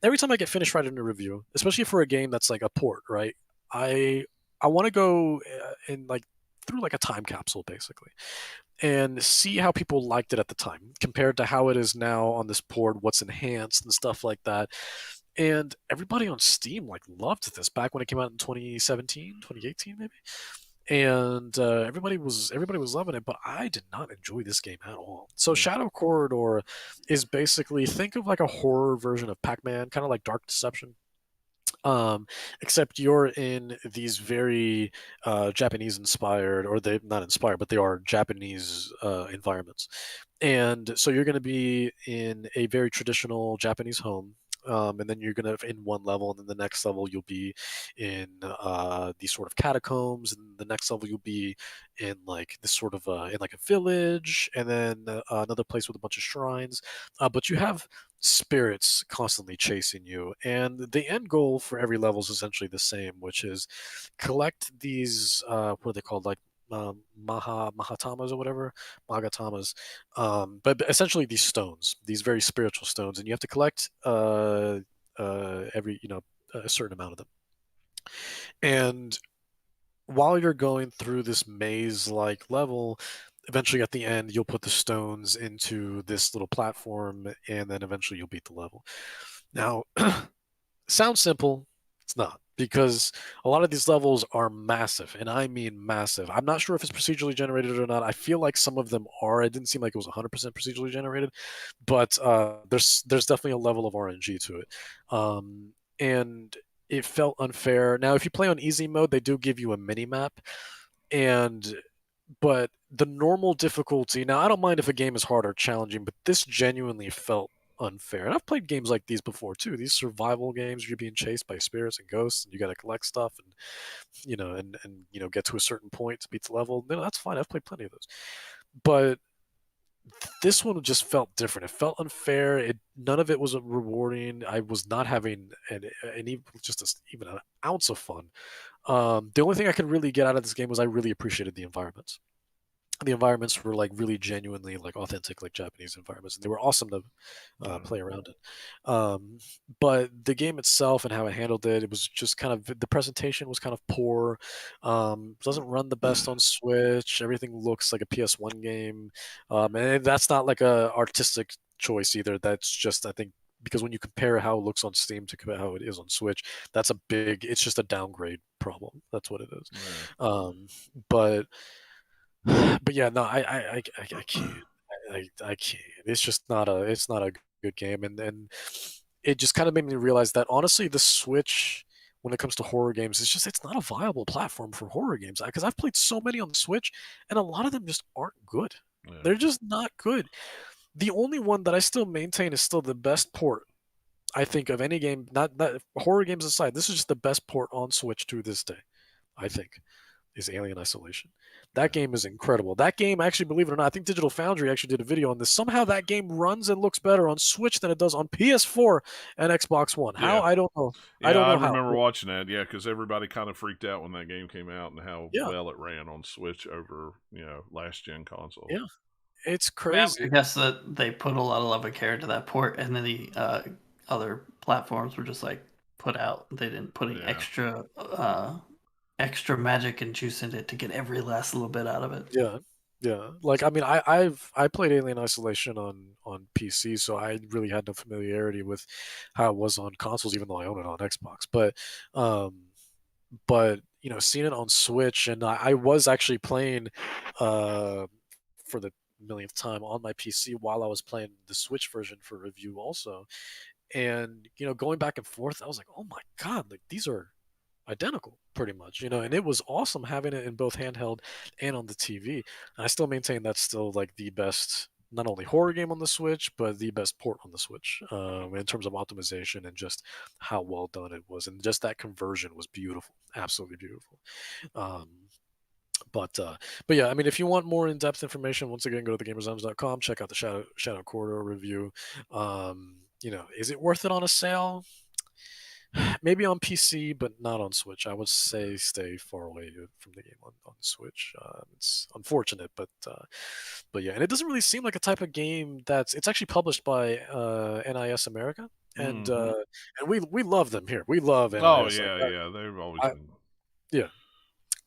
every time I get finished writing a review, especially for a game that's like a port, right? I want to go in like through like a time capsule basically and see how people liked it at the time compared to how it is now on this port, what's enhanced and stuff like that. And everybody on Steam like loved this back when it came out in 2017, 2018 maybe. And everybody was loving it, but I did not enjoy this game at all. So Shadow Corridor is basically, think of like a horror version of Pac-Man, kind of like Dark Deception. Except you're in these very Japanese inspired, or they not inspired, but they are Japanese environments. And so you're going to be in a very traditional Japanese home. And then you're gonna in one level, and then the next level you'll be in these sort of catacombs, and the next level you'll be in like this sort of in like a village, and then another place with a bunch of shrines. But you have spirits constantly chasing you, and the end goal for every level is essentially the same, which is collect these what are they called, like mahatamas or whatever, magatamas, but essentially these stones, these very spiritual stones, and you have to collect every a certain amount of them. And while you're going through this maze-like level, eventually at the end you'll put the stones into this little platform, and then eventually you'll beat the level. Now, sounds simple. It's not, because a lot of these levels are massive, and I mean massive. I'm not sure if it's procedurally generated or not. I feel like some of them are. It didn't seem like it was 100% procedurally generated, but there's definitely a level of RNG to it, and it felt unfair. Now, if you play on easy mode, they do give you a mini map, but the normal difficulty. Now, I don't mind if a game is hard or challenging, but this genuinely felt unfair. And I've played games like these before too. These survival games where you're being chased by spirits and ghosts, and you got to collect stuff, and get to a certain point to beat the level. No, that's fine. I've played plenty of those, but this one just felt different. It felt unfair. None of it was rewarding. I was not having even an ounce of fun. The only thing I could really get out of this game was I really appreciated the environments. The environments were like really genuinely like authentic, like Japanese environments, and they were awesome to play around in. But the game itself and how it handled it was just kind of, the presentation was kind of poor. Doesn't run the best on Switch. Everything looks like a PS1 game, and that's not like a artistic choice either. That's just, I think, because when you compare how it looks on Steam to compare how it is on Switch, it's just a downgrade problem. That's what it is. But yeah, no, I can't. I can't. It's not a good game, and it just kind of made me realize that honestly, the Switch, when it comes to horror games, it's not a viable platform for horror games, because I've played so many on the Switch, and a lot of them just aren't good. Yeah. They're just not good. The only one that I still maintain is still the best port, I think, of any game. Not horror games aside, this is just the best port on Switch to this day, I think. is Alien Isolation. That game is incredible. That game, actually, believe it or not, I think Digital Foundry actually did a video on this. Somehow that game runs and looks better on Switch than it does on PS4 and Xbox One. How? Yeah. I don't know. Yeah, I don't know how. remember watching that. Yeah, because everybody kind of freaked out when that game came out and how Yeah. well it ran on Switch over last gen consoles. Yeah. It's I mean, crazy. I guess that they put a lot of love and care into that port, and then the other platforms were just like put out. They didn't put any extra magic and juice in it to get every last little bit out of it. Yeah. Yeah. Like, I mean, I played Alien Isolation on PC, so I really had no familiarity with how it was on consoles, even though I own it on Xbox. But seeing it on Switch, and I was actually playing for the millionth time on my PC while I was playing the Switch version for review also. And going back and forth, I was like, oh my god, like these are identical pretty much, and it was awesome having it in both handheld and on the TV. And I still maintain that's still like the best, not only horror game on the Switch, but the best port on the Switch, in terms of optimization and just how well done it was, and just that conversion was beautiful, absolutely beautiful. But yeah, I mean, if you want more in-depth information, once again, go to thegamersarms.com, check out the Shadow Corridor review. Is it worth it on a sale? Maybe on PC, but not on Switch. I would say stay far away from the game on Switch. It's unfortunate, but yeah, and it doesn't really seem like a type of game it's actually published by NIS America, and we love them here. We love NIS. Oh yeah, they've always been. Yeah.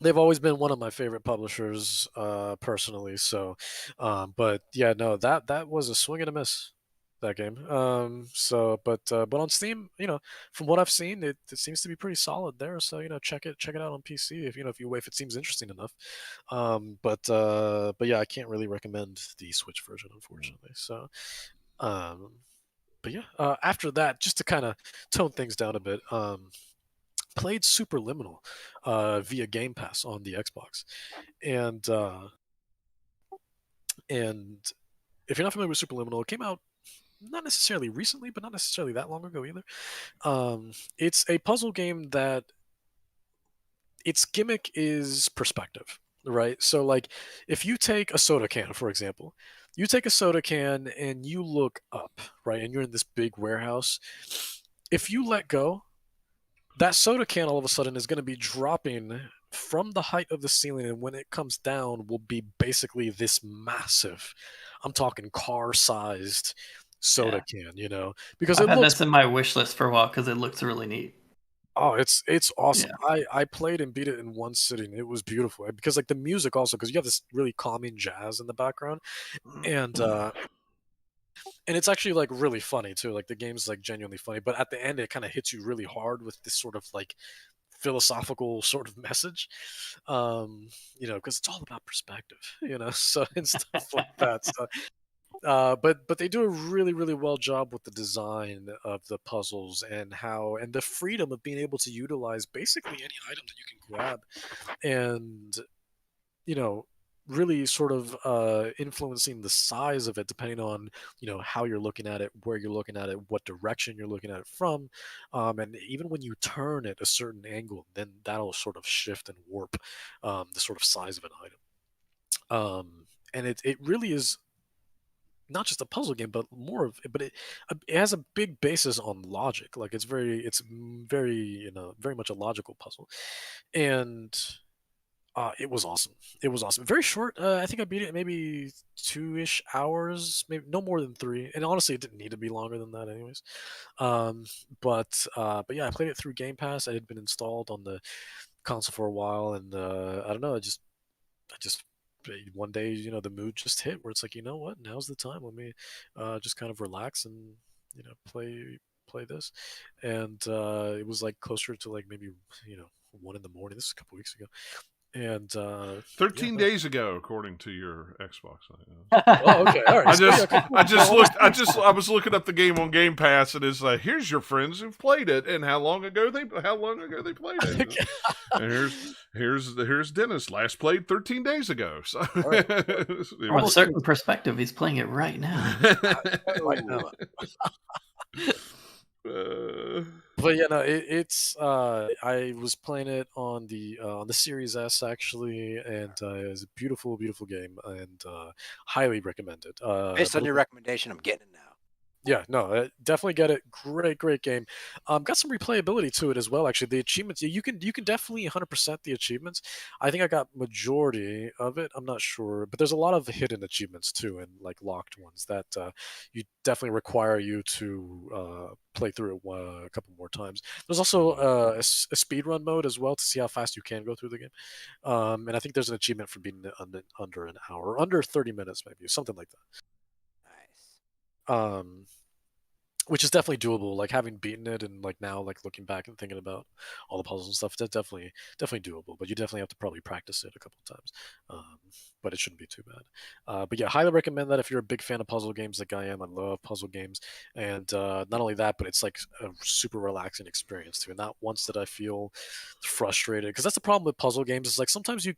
They've always been one of my favorite publishers, personally. So, but yeah, no, that was a swing and a miss, that game. But on Steam, from what I've seen, it seems to be pretty solid there. So check it out on PC if if it seems interesting enough. But yeah, I can't really recommend the Switch version, unfortunately. So, but yeah, after that, just to kind of tone things down a bit, played Superliminal via Game Pass on the Xbox, and if you're not familiar with Superliminal, it came out not necessarily recently, but not necessarily that long ago either. It's a puzzle game that its gimmick is perspective, right? So like, if you take a soda can, for example, you take a soda can and you look up, right, and you're in this big warehouse. If you let go, that soda can all of a sudden is going to be dropping from the height of the ceiling, and when it comes down will be basically this massive, I'm talking car-sized soda can, because I've had this in my wish list for a while because it looks really neat. Oh, it's awesome. Yeah. I played and beat it in one sitting. It was beautiful because like the music also, because you have this really calming jazz in the background, and it's actually like really funny too. Like the game's like genuinely funny, but at the end it kind of hits you really hard with this sort of like philosophical sort of message, because it's all about perspective, so and stuff like that. So, but they do a really, really well job with the design of the puzzles and the freedom of being able to utilize basically any item that you can grab, and really sort of influencing the size of it depending on how you're looking at it, where you're looking at it, what direction you're looking at it from, and even when you turn at a certain angle, then that'll sort of shift and warp the sort of size of an item. And it really is not just a puzzle game, but it has a big basis on logic. Like it's very very much a logical puzzle, and it was awesome. It was awesome. Very short. I think I beat it in maybe 2-ish hours, maybe no more than 3. And honestly, it didn't need to be longer than that, anyways. But yeah, I played it through Game Pass. It had been installed on the console for a while, and I don't know. I just one day, the mood just hit where it's like, you know what? Now's the time. Let me just kind of relax and play this. And it was like closer to like maybe 1 in the morning. This is a couple weeks ago. And 13 days ago, according to your Xbox. Oh, okay, all right. I was looking up the game on Game Pass, and it's like, here's your friends who've played it, and how long ago they played it. And here's Dennis, last played 13 days ago. So right. From a certain perspective, he's playing it right now. Right now. But yeah, no, it's I was playing it on the Series S actually, and it's a beautiful, beautiful game, and highly recommended. Based on your recommendation, I'm getting it now. Yeah, no, definitely get it. Great, great game. Got some replayability to it as well. Actually, the achievements you can definitely 100% the achievements. I think I got majority of it. I'm not sure, but there's a lot of hidden achievements too, and like locked ones that you definitely require you to play through it a couple more times. There's also a speed run mode as well to see how fast you can go through the game. And I think there's an achievement for beating it under an hour, under 30 minutes, maybe something like Nice. that. Which is definitely doable. Like having beaten it and like now like looking back and thinking about all the puzzles and stuff, that's definitely doable. But you definitely have to probably practice it a couple of times. But it shouldn't be too bad. But yeah, highly recommend that if you're a big fan of puzzle games like I am. I love puzzle games, and not only that, but it's like a super relaxing experience too. And not once did I feel frustrated, because that's the problem with puzzle games. Is like sometimes you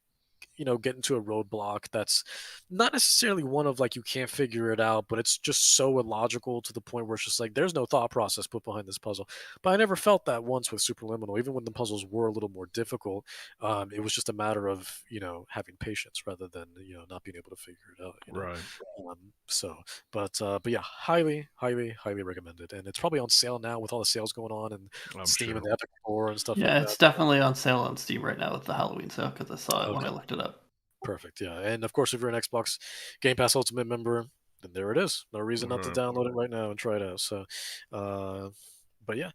get into a roadblock that's not necessarily one of like you can't figure it out, but it's just so illogical to the point where it's just like there's no thought process put behind this puzzle. But I never felt that once with Superliminal. Even when the puzzles were a little more difficult, it was just a matter of having patience rather than not being able to figure it out. Right. So, but yeah, highly, highly, highly recommended, and it's probably on sale now with all the sales going on and I'm Steam sure. and the Epic Store and stuff like Yeah, that. it's definitely on sale on Steam right now with the Halloween sale because I saw it when I Okay. looked it up. Perfect. Yeah, and of course, if you're an Xbox Game Pass Ultimate member, then there it is. No reason not to Right. download it right now and try it out. So, but yeah.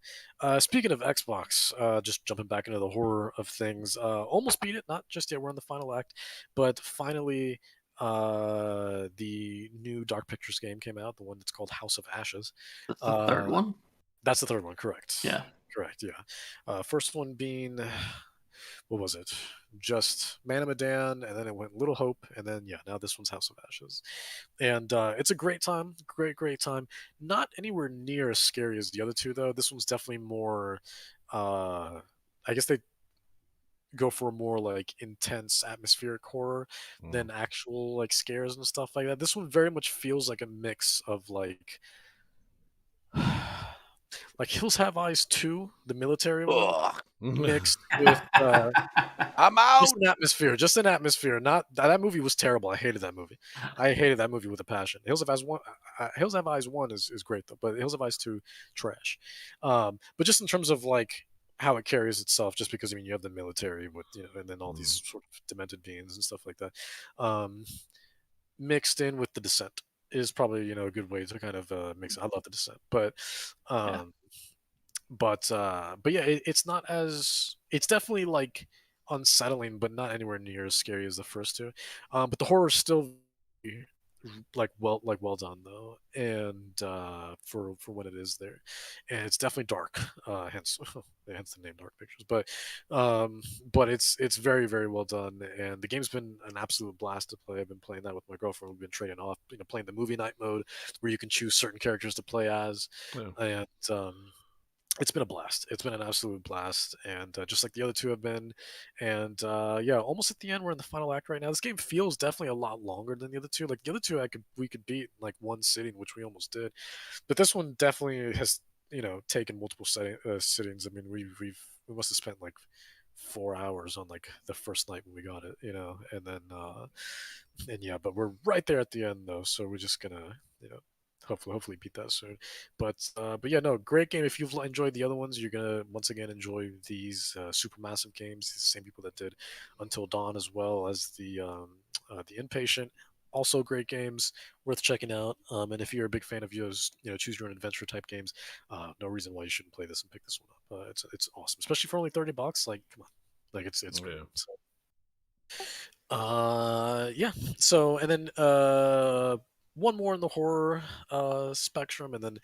Speaking of Xbox, just jumping back into the horror of things, almost beat it. Not just yet. We're in the final act, but finally, the new Dark Pictures game came out. The one that's called House of Ashes. That's the third one. That's the third one. Correct. Yeah. Correct. Yeah. First one being what was it? Just Man of Medan, and then it went Little Hope, and then yeah, now this one's House of Ashes, and it's a great time, great time. Not anywhere near as scary as the other two though. This one's definitely more. I guess they go for a more like intense atmospheric horror than actual like scares and stuff like that. This one very much feels like a mix of like Hills Have Eyes 2, the military one, Ugh, mixed with I'm out. just an atmosphere. Not that movie was terrible. I hated that movie. I hated that movie with a passion. Hills Have Eyes 1 is great though, but Hills Have Eyes 2 trash. But just in terms of like how it carries itself, just because I mean you have the military with and then all these sort of demented beings and stuff like that, mixed in with The Descent is probably a good way to kind of mix. I love The Descent, but Yeah. um, but yeah, it's not as it's definitely like unsettling, but not anywhere near as scary as the first two. But the horror is still well done though, and for when it is there, and it's definitely dark. Hence the name Dark Pictures. But it's very very well done, and the game's been an absolute blast to play. I've been playing that with my girlfriend. We've been trading off, playing the movie night mode where you can choose certain characters to play as, Yeah. and it's been a blast. It's been an absolute blast, and just like the other two have been. And yeah, almost at the end, we're in the final act right now. This game feels definitely a lot longer than the other two. Like the other two, we could beat in, like one sitting, which we almost did, but this one definitely has taken multiple sittings. I mean, we must have spent like 4 hours on like the first night when we got it, and then and yeah, but we're right there at the end though, so we're just gonna hopefully beat that soon. But yeah, no, great game. If you've enjoyed the other ones, you're gonna once again enjoy these super massive games. The same people that did Until Dawn, as well as the Inpatient. Also great games, worth checking out. And if you're a big fan of those, choose your own adventure type games, no reason why you shouldn't play this and pick this one up. It's awesome, especially for only $30. Like, come on, like it's great. Yeah. So, yeah. So and then one more in the horror spectrum, and then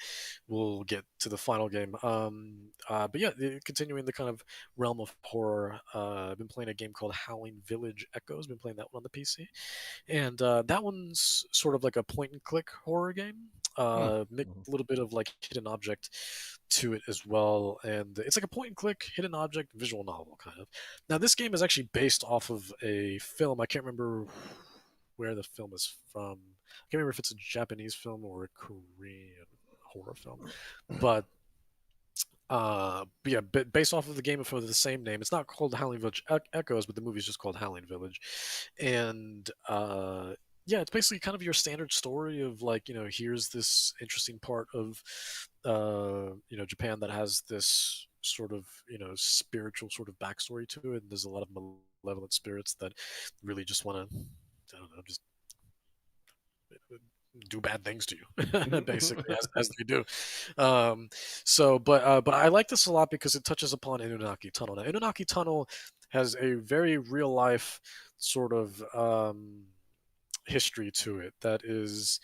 we'll get to the final game. But yeah, continuing the kind of realm of horror, I've been playing a game called Howling Village Echoes. Been playing that one on the PC, and that one's sort of like a point and click horror game. Mixed a little bit of like hidden object to it as well, and it's like a point and click hidden object visual novel kind of. Now this game is actually based off of a film. I can't remember where the film is from. I can't remember if it's a Japanese film or a Korean horror film, but yeah, based off of the game for the same name. It's not called Howling Village Echoes, but the movie's just called Howling Village. And yeah, it's basically kind of your standard story of like, here's this interesting part of Japan that has this sort of spiritual sort of backstory to it. And there's a lot of malevolent spirits that really just want to, I don't know, just do bad things to you, basically, as they do. But I like this a lot because it touches upon Inunaki Tunnel. Now, Inunaki Tunnel has a very real life sort of history to it that is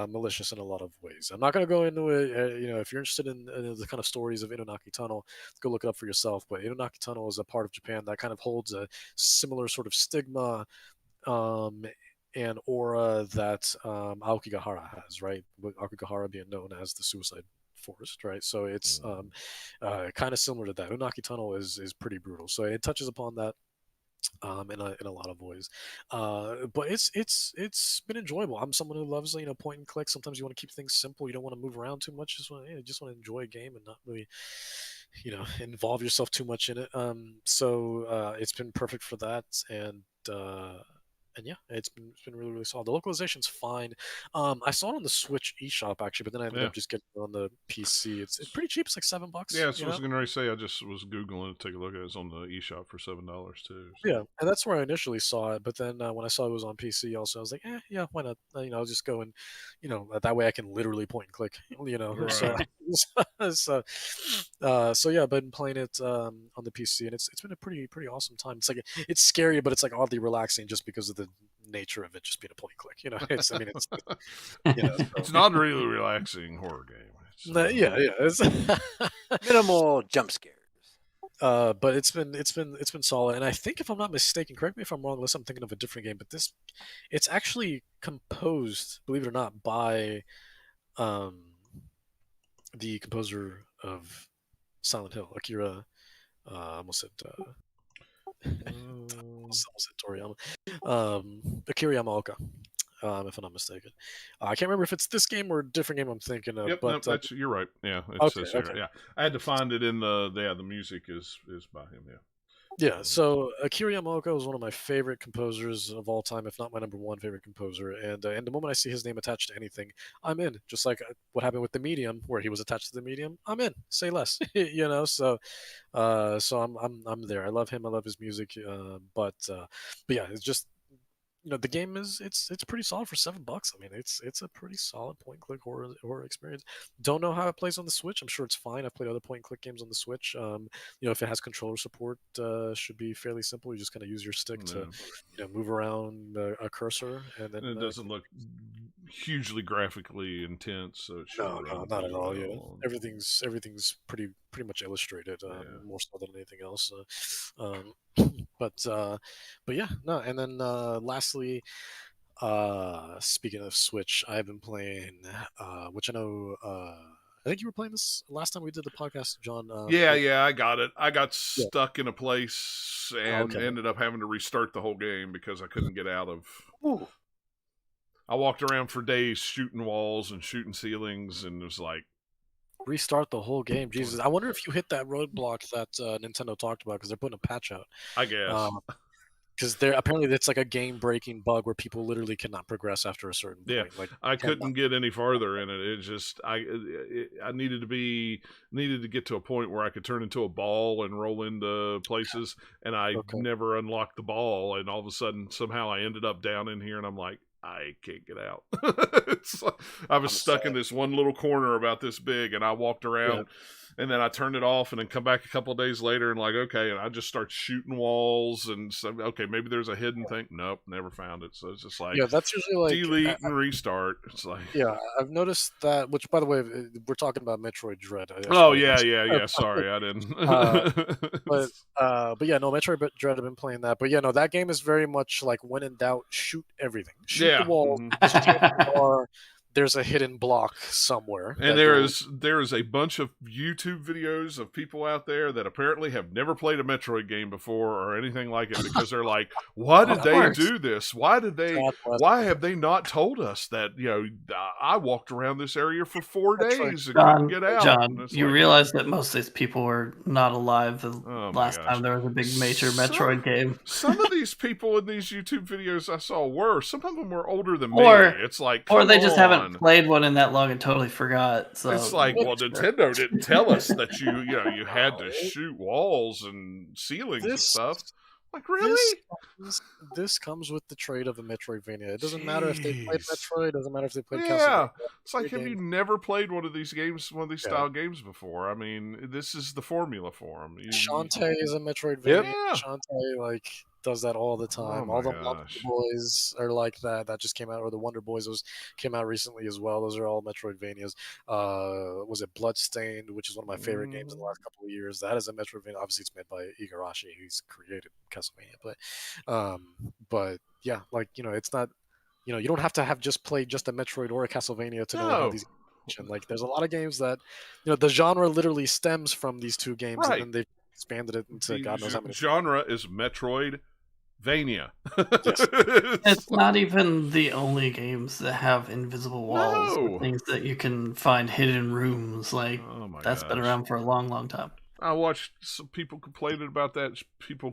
malicious in a lot of ways. I'm not going to go into it. If you're interested in the kind of stories of Inunaki Tunnel, go look it up for yourself. But Inunaki Tunnel is a part of Japan that kind of holds a similar sort of stigma and aura that Aokigahara has, right? With Aokigahara being known as the suicide forest, right? So it's kind of similar to that. Unaki Tunnel is pretty brutal, so it touches upon that in a lot of ways. But it's been enjoyable. I'm someone who loves point and click. Sometimes you want to keep things simple. You don't want to move around too much. Just want to enjoy a game and not really involve yourself too much in it. So it's been perfect for that. And yeah, it's been really, really solid. The localization's fine. I saw it on the Switch eShop actually, but then I ended up just getting it on the PC. It's pretty cheap. It's like $7. Yeah, so I was going to say, I just was Googling to take a look at it. It's on the eShop for $7 too. So. Yeah, and that's where I initially saw it. But then when I saw it was on PC also, I was like, yeah, why not? I'll just go and, that way I can literally point and click, Right. So yeah, I've been playing it on the PC, and it's been a pretty awesome time. It's like it's scary, but it's like oddly relaxing just because of the nature of it just being a point and click. It's not really relaxing horror game. It's Minimal jump scares. But it's been solid, and I think if I'm not mistaken, correct me if I'm wrong, unless I'm thinking of a different game, but it's actually composed, believe it or not, by the composer of Silent Hill, Akira. I almost said Toriyama. Akira Yamaoka, if I'm not mistaken. I can't remember if it's this game or a different game I'm thinking of. Yep, but you're right. Yeah, okay. Yeah, I had to find it in the music is by him. Yeah. Yeah, so Akira Yamaoka is one of my favorite composers of all time, if not my number one favorite composer. And the moment I see his name attached to anything, I'm in. Just like what happened with The Medium, where he was attached to The Medium, I'm in. Say less, So, I'm there. I love him. I love his music. But yeah, it's just the game it's pretty solid for $7. I mean, it's a pretty solid point and click horror experience. Don't know how it plays on the Switch. I'm sure it's fine. I've played other point and click games on the Switch. If it has controller support, should be fairly simple. You just kind of use your stick to move around a cursor, and then it doesn't look hugely graphically intense. So it should no, not at all. Yeah, everything's pretty much illustrated, more so than anything else. But yeah, no. And then lastly, speaking of Switch, I've been playing, which I know. I think you were playing this last time we did the podcast, John. I got it. I got stuck in a place and ended up having to restart the whole game because I couldn't get out of. Ooh. I walked around for days shooting walls and shooting ceilings, and it was like. Restart the whole game. Jesus, I wonder if you hit that roadblock that Nintendo talked about because they're putting a patch out. I guess. Because apparently it's like a game-breaking bug where people literally cannot progress after a certain point. Yeah, I couldn't get any farther in it. It just I needed to get to a point where I could turn into a ball and roll into places, and I never unlocked the ball. And all of a sudden, somehow I ended up down in here, and I'm like, I can't get out. I was stuck in this one little corner about this big, and I walked around. And then I turned it off and then come back a couple of days later and like, okay, and I just start shooting walls and so, okay, maybe there's a hidden thing. Nope, never found it. So it's just like, that's usually like delete and restart. It's like, I've noticed that, which by the way, we're talking about Metroid Dread. Yeah. Sorry, I didn't. But yeah, no, Metroid Dread, I've been playing that. But yeah, no, that game is very much like when in doubt, shoot everything. Shoot the wall, steal the bar, there's a hidden block somewhere. And there is a bunch of YouTube videos of people out there that apparently have never played a Metroid game before or anything like it, because they're like, why did they do this? Why have they not told us that, I walked around this area for 4 days and couldn't get out? John, you realize that most of these people were not alive the last time there was a big major Metroid game. Some of these people in these YouTube videos I saw were, some of them were older than me. It's like, or they just haven't played one in that long and totally forgot. So it's like, well, Nintendo didn't tell us that you had to shoot walls and ceilings and stuff. Like, really? This comes with the trade of a Metroidvania. It doesn't matter if they played Metroid. It doesn't matter if they played Castlevania. It's like, have you never played one of these games, one of these style games before? I mean, this is the formula for them. Shantae is a Metroidvania. Yeah. Shantae, does that all the time. All the Wonder Boys are like that. That just came out, or the Wonder Boys came out recently as well. Those are all Metroidvanias. Was it Bloodstained, which is one of my favorite games in the last couple of years? That is a Metroidvania. Obviously, it's made by Igarashi, who's created Castlevania. But yeah, it's not. You don't have to have just played just a Metroid or a Castlevania to know how these. And there's a lot of games that, the genre literally stems from these two games, and then they've expanded it into God knows how many. Genre is Metroidvania. It's not even the only games that have invisible walls, or things that you can find hidden rooms. That's been around for a long, long time. I watched some people complaining about that. People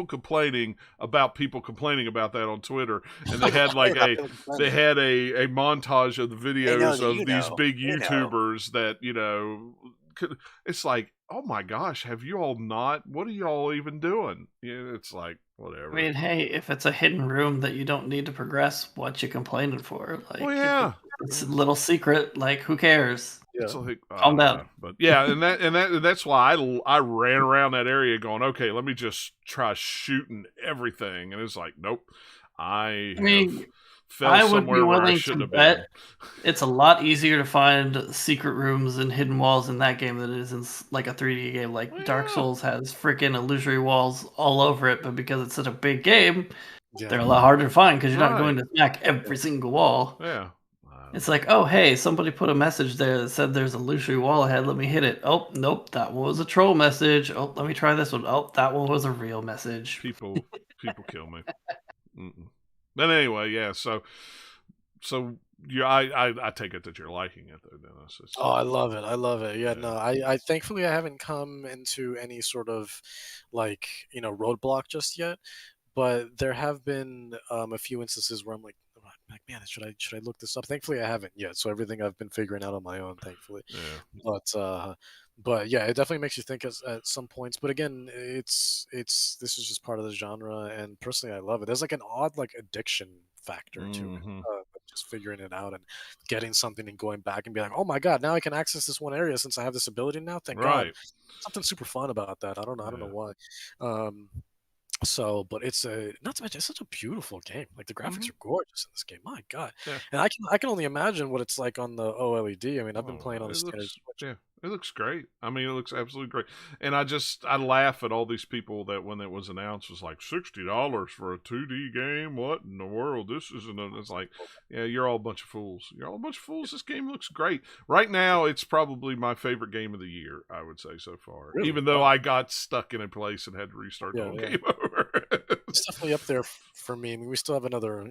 complaining about that on Twitter, and they had a montage of the videos of these big YouTubers that it's like, oh my gosh, have you all not? What are y'all even doing? It's like, whatever. I mean, hey, if it's a hidden room that you don't need to progress, what you complaining for? It's a little secret. Who cares? Yeah. It's like, calm down. But yeah, and that's why I ran around that area going, okay, let me just try shooting everything, and it's like, nope, I would be willing to bet it's a lot easier to find secret rooms and hidden walls in that game than it is in a 3D game. Dark Souls has freaking illusory walls all over it, but because it's such a big game, they're a lot harder to find because you're not going to smack every single wall. Yeah. It's like, oh, hey, somebody put a message there that said there's a illusory wall ahead. Let me hit it. Oh, nope, that one was a troll message. Oh, let me try this one. Oh, that one was a real message. People kill me. But anyway, yeah. So I take it that you're liking it, though, Dennis. I love it. Yeah, no, I thankfully I haven't come into any sort of roadblock just yet, but there have been a few instances where I'm like, man, should I look this up? Thankfully, I haven't yet. So everything I've been figuring out on my own, thankfully. Yeah. But yeah, it definitely makes you think at some points. But again, this is just part of the genre, and personally, I love it. There's an odd addiction factor to it. Just figuring it out and getting something and going back and be like, oh my god, now I can access this one area since I have this ability now. Thank God. Something super fun about that. I don't know why. So, but it's not to mention it's such a beautiful game. The graphics are gorgeous in this game. My God, and I can only imagine what it's like on the OLED. I mean, I've been playing on the standard Switch. Yeah, it looks great. I mean, it looks absolutely great. And I laugh at all these people that when it was announced was like $60 for a 2D game. What in the world? This isn't. It's like, yeah, you're all a bunch of fools. You're all a bunch of fools. This game looks great. Right now, it's probably my favorite game of the year, I would say so far. Really? Even though I got stuck in a place and had to restart the whole game over. It's definitely up there for me. I mean, we still have another,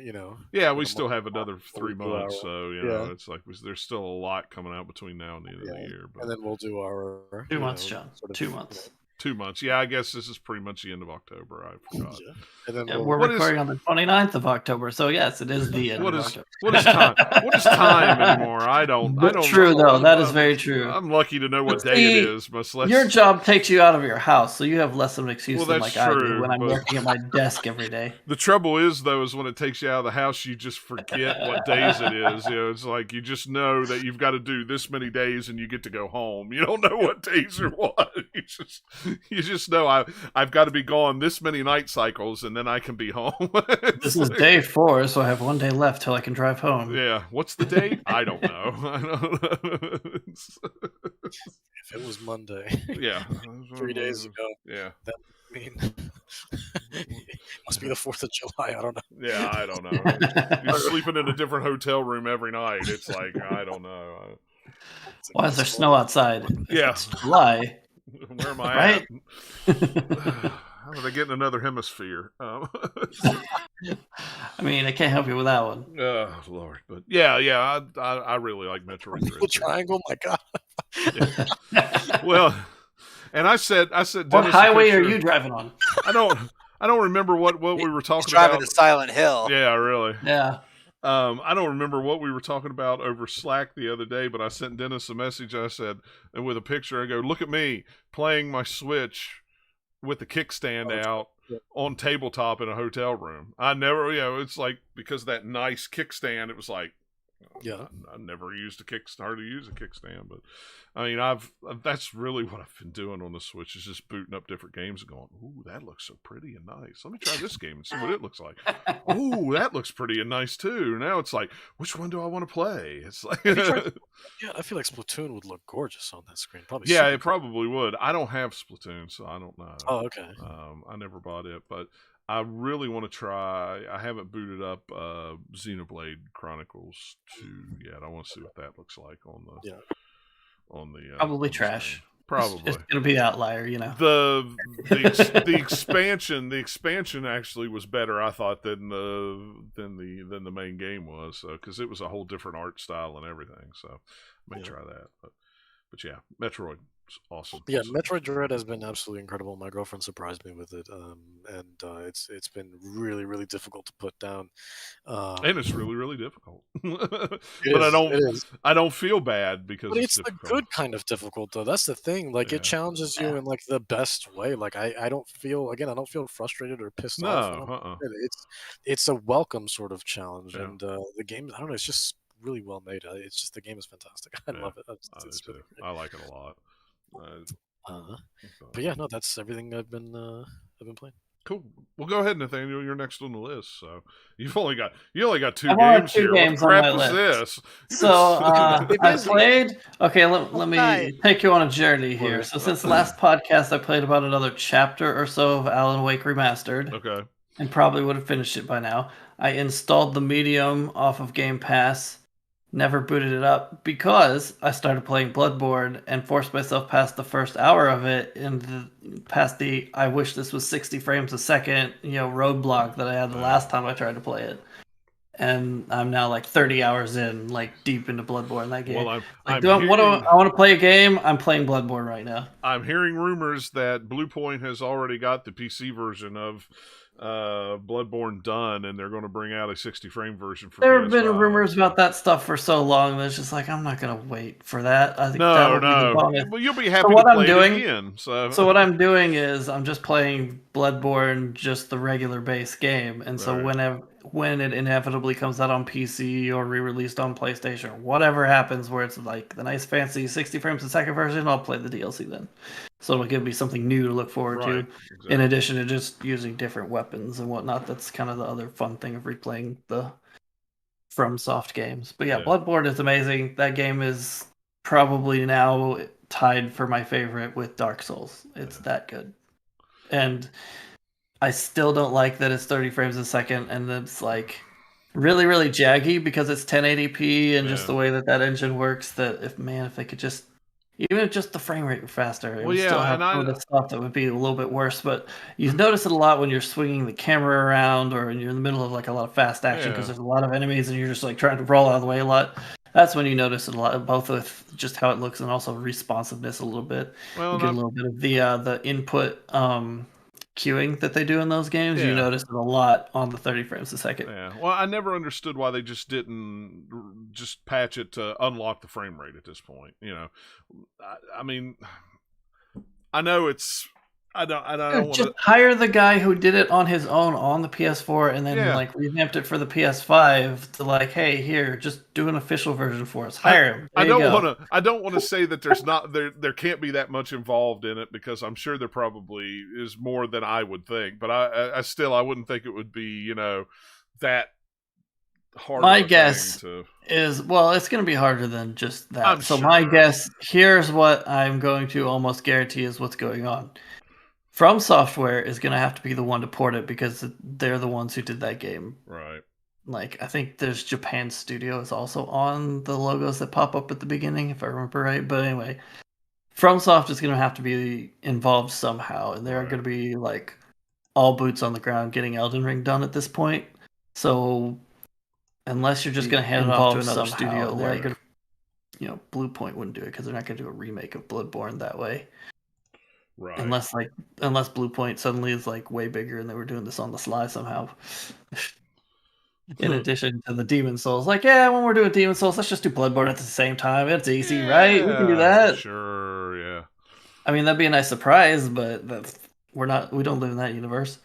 Yeah, we still have another 3 months, so it's like there's still a lot coming out between now and the end of the year. But and then we'll do our 2 months, John. 2 months. 2 months. Yeah, I guess this is pretty much the end of October. I forgot. And then we're recording on the 29th of October, so yes, it is the end of October. What is time? What is time anymore? I don't True, know. though. That is very true. I'm lucky to know what day it is. Your job takes you out of your house, so you have less of an excuse than I do when I'm working at my desk every day. The trouble is, though, is when it takes you out of the house, you just forget what days it is. It's like you just know that you've got to do this many days and you get to go home. You don't know what days are what. You just know I've got to be gone this many night cycles and then I can be home. This is day 4, so I have 1 day left till I can drive home. Yeah. What's the date? I don't know. If it was Monday. Yeah. 3 days ago. Yeah. I mean, must be the 4th of July. I don't know. Yeah, I don't know. You're sleeping in a different hotel room every night. It's like, I don't know. It's like, Why is there snow outside? Yeah. It's July, Where am I right? at? How are they getting another hemisphere? I mean, I can't help you with that one. Oh Lord, but yeah, I really like Metroid Dread. Triple triangle. My God. Well, and I said, What Dennis, highway are you driving on? I don't remember what we were He's talking driving about. to Silent Hill. Yeah, really. Yeah. I don't remember what we were talking about over Slack the other day, but I sent Dennis a message. I said, and with a picture, I go, "Look at me playing my Switch with the kickstand out on tabletop in a hotel room." I never, it's like, because of that nice kickstand, it was like, Yeah. I never used hardly use a kickstand, but I mean, that's really what I've been doing on the Switch, is just booting up different games and going, "Ooh, that looks so pretty and nice. Let me try this game and see what it looks like. Ooh, that looks pretty and nice too." Now it's like, which one do I want to play? It's like, Yeah, I feel like Splatoon would look gorgeous on that screen. Probably. yeah, super it probably would. I don't have Splatoon, so I don't know. Oh, okay. I never bought it, but I really want to try. I haven't booted up Xenoblade Chronicles 2 yet. I want to see what that looks like on the Probably on the trash. screen. Probably It's gonna be outlier, the expansion actually was better, I thought, than the main game was, because it was a whole different art style and everything. So I may try that, but yeah, Metroid. Awesome. Yeah, Metroid Dread has been absolutely incredible. My girlfriend surprised me with it, and it's been really, really difficult to put down. And it's really, really difficult. But it is. I don't feel bad because But it's the difficult. good kind of difficult, though. That's the thing. Like, it challenges you in like the best way. Like, I don't feel frustrated or pissed off. No, it's a welcome sort of challenge, Yeah. and the game, I don't know, it's just really well made. It's just, the game is fantastic. I love it. It's really great. I like it a lot. But yeah, no, that's everything I've been playing. Cool. Well, go ahead, Nathaniel. You're next on the list. So you've only got 2 I've only games 2 here. games What on crap my is list. this? So I played. Okay, let me take you on a journey here. So since the last podcast, I played about another chapter or so of Alan Wake Remastered. Okay. And probably would have finished it by now. I installed the Medium off of Game Pass. Never booted it up because I started playing Bloodborne and forced myself past the first hour of it and past the "I wish this was 60 frames a second" roadblock that I had the last time I tried to play it. And I'm now like 30 hours in, like deep into Bloodborne. That game. Well, I want to play a game. I'm playing Bloodborne right now. I'm hearing rumors that Bluepoint has already got the PC version of Bloodborne done, and they're going to bring out a 60 frame version for There have been PS5. rumors about that stuff for so long that it's just like, I'm not going to wait for that. I think No. Well, you'll be happy to play it again. So what I'm doing is I'm just playing Bloodborne, just the regular base game. And so when it inevitably comes out on PC or re-released on PlayStation, or whatever happens where it's like the nice fancy 60 frames a second version, I'll play the DLC then. So it'll give me something new to look forward to, exactly. in addition to just using different weapons and whatnot. That's kind of the other fun thing of replaying the FromSoft games. But yeah, Bloodborne is amazing. That game is probably now tied for my favorite with Dark Souls. It's that good. And I still don't like that it's 30 frames a second and it's like really, really jaggy because it's 1080p and just the way that engine works. That if they could just, even if just the frame rate were faster, it would still have some of the stuff that would be a little bit worse. But you notice it a lot when you're swinging the camera around or you're in the middle of like a lot of fast action because there's a lot of enemies and you're just like trying to roll out of the way a lot. That's when you notice it a lot, both with just how it looks and also responsiveness a little bit. Well, you get a little bit of the input queuing that they do in those games. You notice it a lot on the 30 frames a second. Yeah. Well, I never understood why they just didn't just patch it to unlock the frame rate at this point. I mean, I know it's. I don't just hire the guy who did it on his own on the PS4 and then like revamped it for the PS5 to like, hey, here, just do an official version for us. Hire him. I don't want to say that there's not there can't be that much involved in it because I'm sure there probably is more than I would think. But I still wouldn't think it would be that hard. My guess is it's going to be harder than just that. My guess, here's what I'm going to almost guarantee is what's going on. From Software is going to have to be the one to port it because they're the ones who did that game. Right. Like, I think there's Japan Studio is also on the logos that pop up at the beginning, if I remember right. But anyway, FromSoft is going to have to be involved somehow, and they're Right. going to be like all boots on the ground getting Elden Ring done at this point. So unless you're just going to hand it off to another studio, like Blue Point wouldn't do it because they're not going to do a remake of Bloodborne that way. Right. Unless Blue Point suddenly is like way bigger and they were doing this on the sly somehow. In addition to the Demon Souls, like, yeah, when we're doing Demon Souls, let's just do Bloodborne at the same time. It's easy, right? We can do that. Sure, yeah. I mean, that'd be a nice surprise, but we don't live in that universe.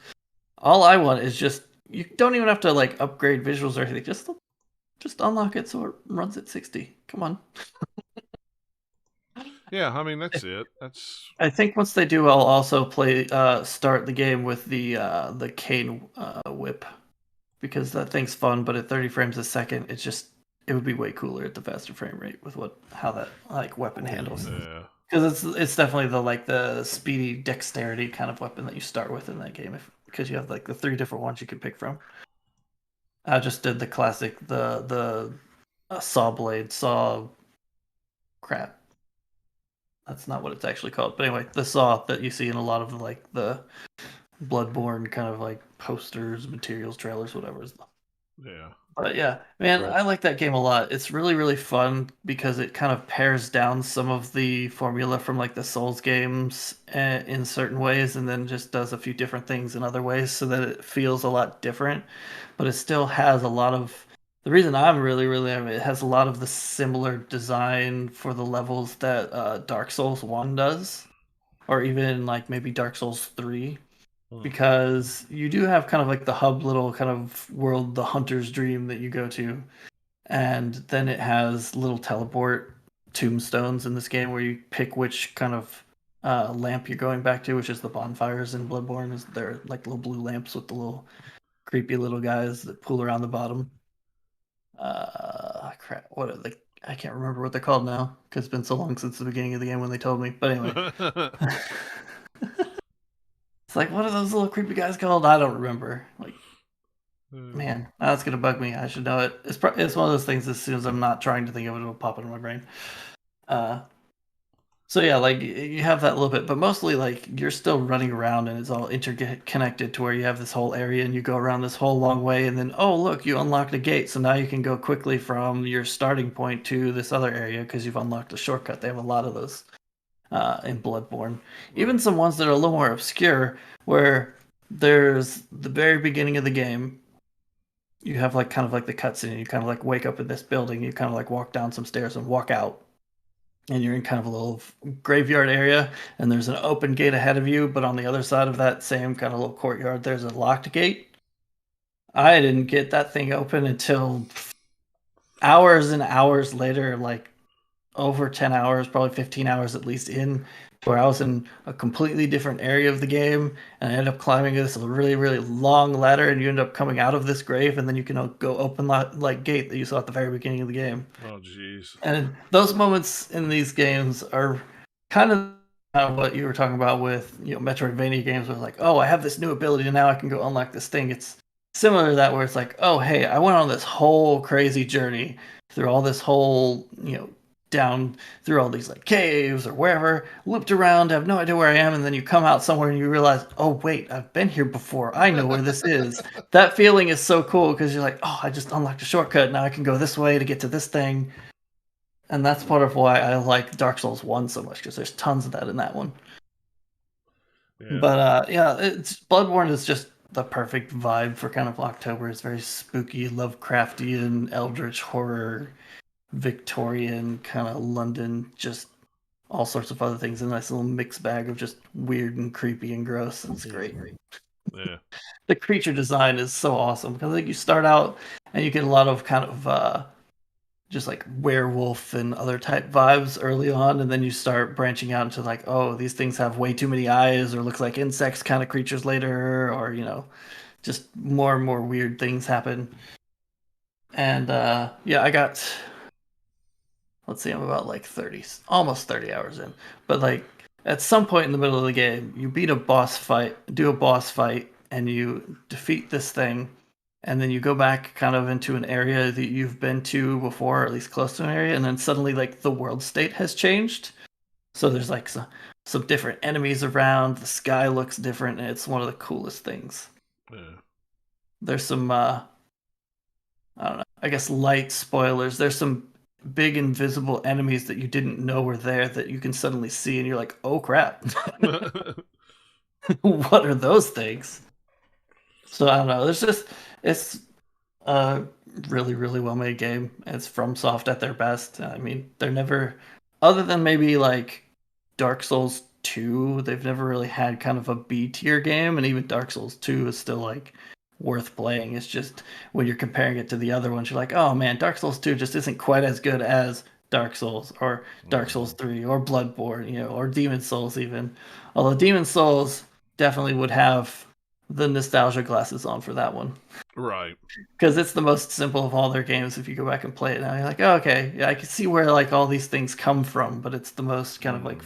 All I want is just, you don't even have to like upgrade visuals or anything. Just unlock it so it runs at 60. Come on. Yeah, I mean that's it. I think once they do, I'll also start the game with the cane whip, because that thing's fun. But at 30 frames a second, it would be way cooler at the faster frame rate with how that like weapon handles. Yeah. Because it's definitely the speedy dexterity kind of weapon that you start with in that game, because you have like the 3 different ones you can pick from. I just did the classic the saw blade crap. That's not what it's actually called, but anyway, the saw that you see in a lot of like the Bloodborne kind of like posters, materials, trailers, whatever. Yeah. But yeah, man, Right. I like that game a lot. It's really, really fun because it kind of pares down some of the formula from like the Souls games in certain ways, and then just does a few different things in other ways so that it feels a lot different. But it still has a lot of. The reason I'm really, really, it has a lot of the similar design for the levels that Dark Souls 1 does, or even like maybe Dark Souls 3. Because you do have kind of like the hub little kind of world, the hunter's dream that you go to, and then it has little teleport tombstones in this game where you pick which kind of lamp you're going back to, which is the bonfires in Bloodborne. Is they're like little blue lamps with the little creepy little guys that pull around the bottom. Crap, what are they? I can't remember what they're called now because it's been so long since the beginning of the game when they told me. But anyway. It's like, what are those little creepy guys called? I don't remember. Like, man, that's gonna bug me. I should know it. It's one of those things. As soon as I'm not trying to think of it, it'll pop into my brain. So yeah, like you have that little bit, but mostly like you're still running around and it's all interconnected to where you have this whole area and you go around this whole long way and then oh look, you unlocked a gate, so now you can go quickly from your starting point to this other area because you've unlocked a shortcut. They have a lot of those. In Bloodborne. Even some ones that are a little more obscure, where there's the very beginning of the game, you have like kind of like the cutscene, you kind of like wake up in this building, you kind of like walk down some stairs and walk out, and you're in kind of a little graveyard area, and there's an open gate ahead of you, but on the other side of that same kind of little courtyard, there's a locked gate. I didn't get that thing open until hours and hours later, like over 10 hours, probably 15 hours at least in, where I was in a completely different area of the game, and I ended up climbing this really, really long ladder, and you end up coming out of this grave, and then you can go open like gate that you saw at the very beginning of the game. Oh, jeez. And those moments in these games are kind of what you were talking about with Metroidvania games, where like, oh, I have this new ability, and now I can go unlock this thing. It's similar to that, where it's like, oh, hey, I went on this whole crazy journey through all this whole down through all these like caves or wherever, looped around, have no idea where I am, and then you come out somewhere and you realize, oh wait, I've been here before. I know where this is. That feeling is so cool because you're like, oh, I just unlocked a shortcut. Now I can go this way to get to this thing. And that's part of why I like Dark Souls 1 so much, because there's tons of that in that one. Yeah. But Bloodborne is just the perfect vibe for kind of October. It's very spooky, Lovecraftian, eldritch horror, Victorian kind of London, just all sorts of other things. A nice little mixed bag of just weird and creepy and gross. It's great. Yeah. The creature design is so awesome because like you start out and you get a lot of kind of just like werewolf and other type vibes early on, and then you start branching out into like, oh, these things have way too many eyes, or looks like insects kind of creatures later, or just more and more weird things happen. And I got. Let's see, I'm about like almost 30 hours in. But like at some point in the middle of the game, you do a boss fight, and you defeat this thing, and then you go back kind of into an area that you've been to before, or at least close to an area, and then suddenly like the world state has changed. So there's like some different enemies around, the sky looks different, and it's one of the coolest things. Yeah. There's some I don't know, I guess light spoilers. There's some big invisible enemies that you didn't know were there that you can suddenly see, and you're like, oh crap. What are those things? So I don't know. It's a really, really well made game. It's FromSoft at their best. I mean, they're never, other than maybe like Dark Souls 2, they've never really had kind of a B tier game, and even Dark Souls 2 is still like worth playing. It's just when you're comparing it to the other ones, you're like, oh man, Dark Souls 2 just isn't quite as good as Dark Souls or Dark Souls 3 or Bloodborne, or Demon Souls even. Although Demon Souls definitely would have the nostalgia glasses on for that one. Right. Because it's the most simple of all their games. If you go back and play it now, you're like, oh, okay, yeah, I can see where like all these things come from, but it's the most kind of like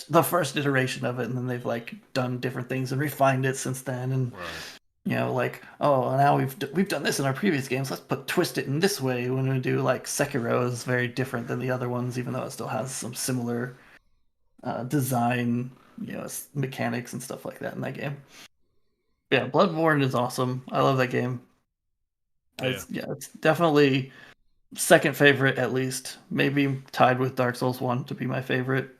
the first iteration of it, and then they've like done different things and refined it since then, and like, oh, now we've done this in our previous games. Let's twist it in this way. When we do like Sekiro is very different than the other ones, even though it still has some similar design, mechanics and stuff like that in that game. Yeah, Bloodborne is awesome. I love that game. It's definitely second favorite at least. Maybe tied with Dark Souls 1 to be my favorite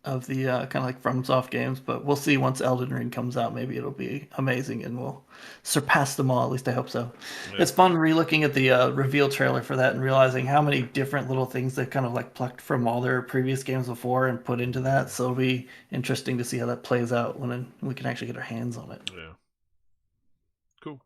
of the kind of like FromSoft games, but we'll see once Elden Ring comes out. Maybe it'll be amazing and we'll surpass them all. At least I hope so. Yeah. It's fun re-looking at the reveal trailer for that and realizing how many different little things they've kind of like plucked from all their previous games before and put into that. So it'll be interesting to see how that plays out when we can actually get our hands on it. Yeah. Cool.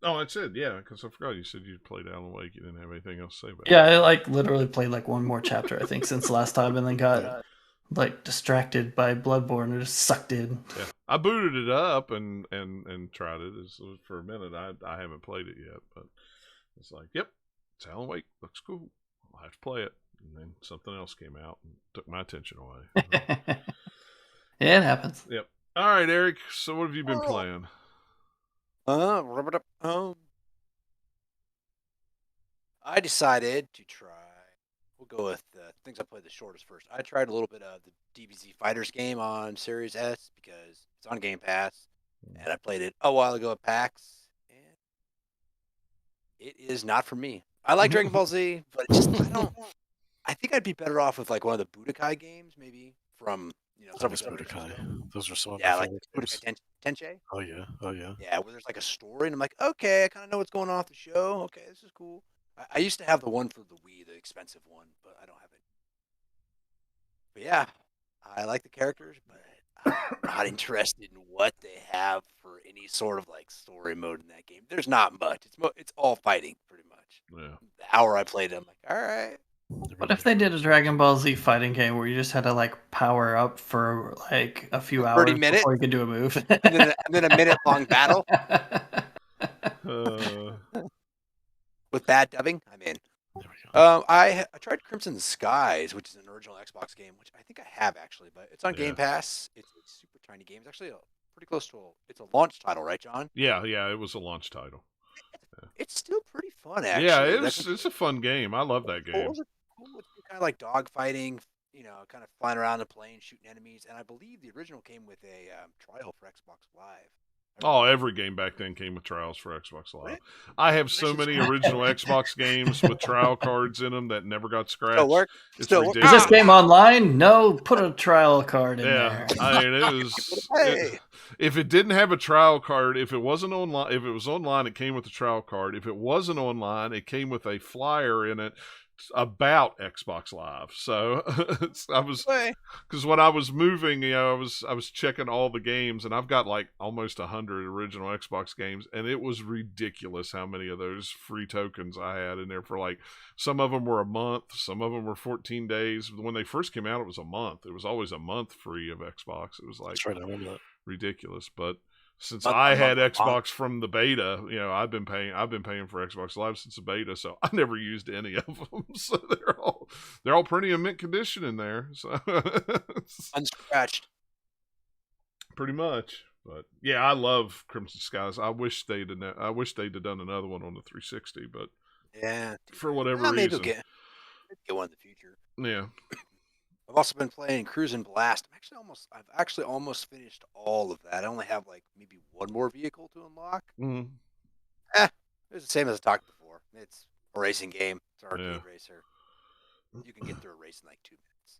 Oh, that's it. Yeah, because I forgot you said you played Alan Wake. You didn't have anything else to say about it. Yeah, I like literally played like one more chapter, I think, since last time, and then got like distracted by Bloodborne and just sucked in. Yeah, I booted it up and tried it. For a minute. I haven't played it yet, but it's like, yep, it's Alan Wake. Looks cool. I'll have to play it. And then something else came out and took my attention away. Yeah, it happens. Yep. All right, Eric. So what have you been playing? I decided to try. We'll go with the things I played the shortest first. I tried a little bit of the DBZ Fighters game on Series S because it's on Game Pass, and I played it a while ago at PAX, and it is not for me. I like Dragon Ball Z, but it's just I think I'd be better off with like one of the Budokai games, maybe from several Budokai. Those are some of my my favorite games. Budokai Tenkaichi. Oh yeah. Yeah, where there's like a story, and I'm like, okay, I kind of know what's going on with the show. Okay, this is cool. I used to have the one for the Wii, the expensive one, but I don't have it. But yeah, I like the characters, but I'm not interested in what they have for any sort of like story mode in that game. There's not much. It's all fighting, pretty much. Yeah. The hour I played it, I'm like, all right. What if they did a Dragon Ball Z fighting game where you just had to like power up for like a few hours before you could do a move, and then a minute-long battle with bad dubbing? I'm in. There we go. I tried Crimson Skies, which is an original Xbox game, which I think I have actually, but it's on Game Pass. It's a super tiny game. It's actually pretty close to it's a launch title, right, John? Yeah, it was a launch title. It's still pretty fun, actually. Yeah, it's a fun game. I love that game. It's kind of like dog fighting, kind of flying around the plane, shooting enemies. And I believe the original came with a trial for Xbox Live. Oh, every game back then came with trials for Xbox Live. I have so many original Xbox games with trial cards in them that never got scratched. Still work. Is this game online? No, put a trial card in there. I mean, it was. If it didn't have a trial card, if it wasn't online, if it was online, it came with a trial card. If it wasn't online, it came with a flyer in it about Xbox Live. So I was, because when I was moving, I was checking all the games, and I've got like almost 100 original Xbox games, and it was ridiculous how many of those free tokens I had in there for like, some of them were a month, some of them were 14 days. When they first came out, it was a month. It was always a month free of Xbox. It was like ridiculous, but since I had Xbox from the beta, I've been paying for Xbox Live since the beta, so I never used any of them. So they're all they're all pretty in mint condition in there. So Unscratched. pretty much. But yeah, I love Crimson Skies. I wish they'd done another one on the 360, but Yeah. for whatever Maybe we'll reason, get one in the future. yeah. I've also been playing Cruise and Blast. I've actually almost finished all of that. I only have like maybe one more vehicle to unlock. Mm. It's the same as I talked before. It's a racing game. It's an arcade Yeah. racer. You can get through a race in like 2 minutes.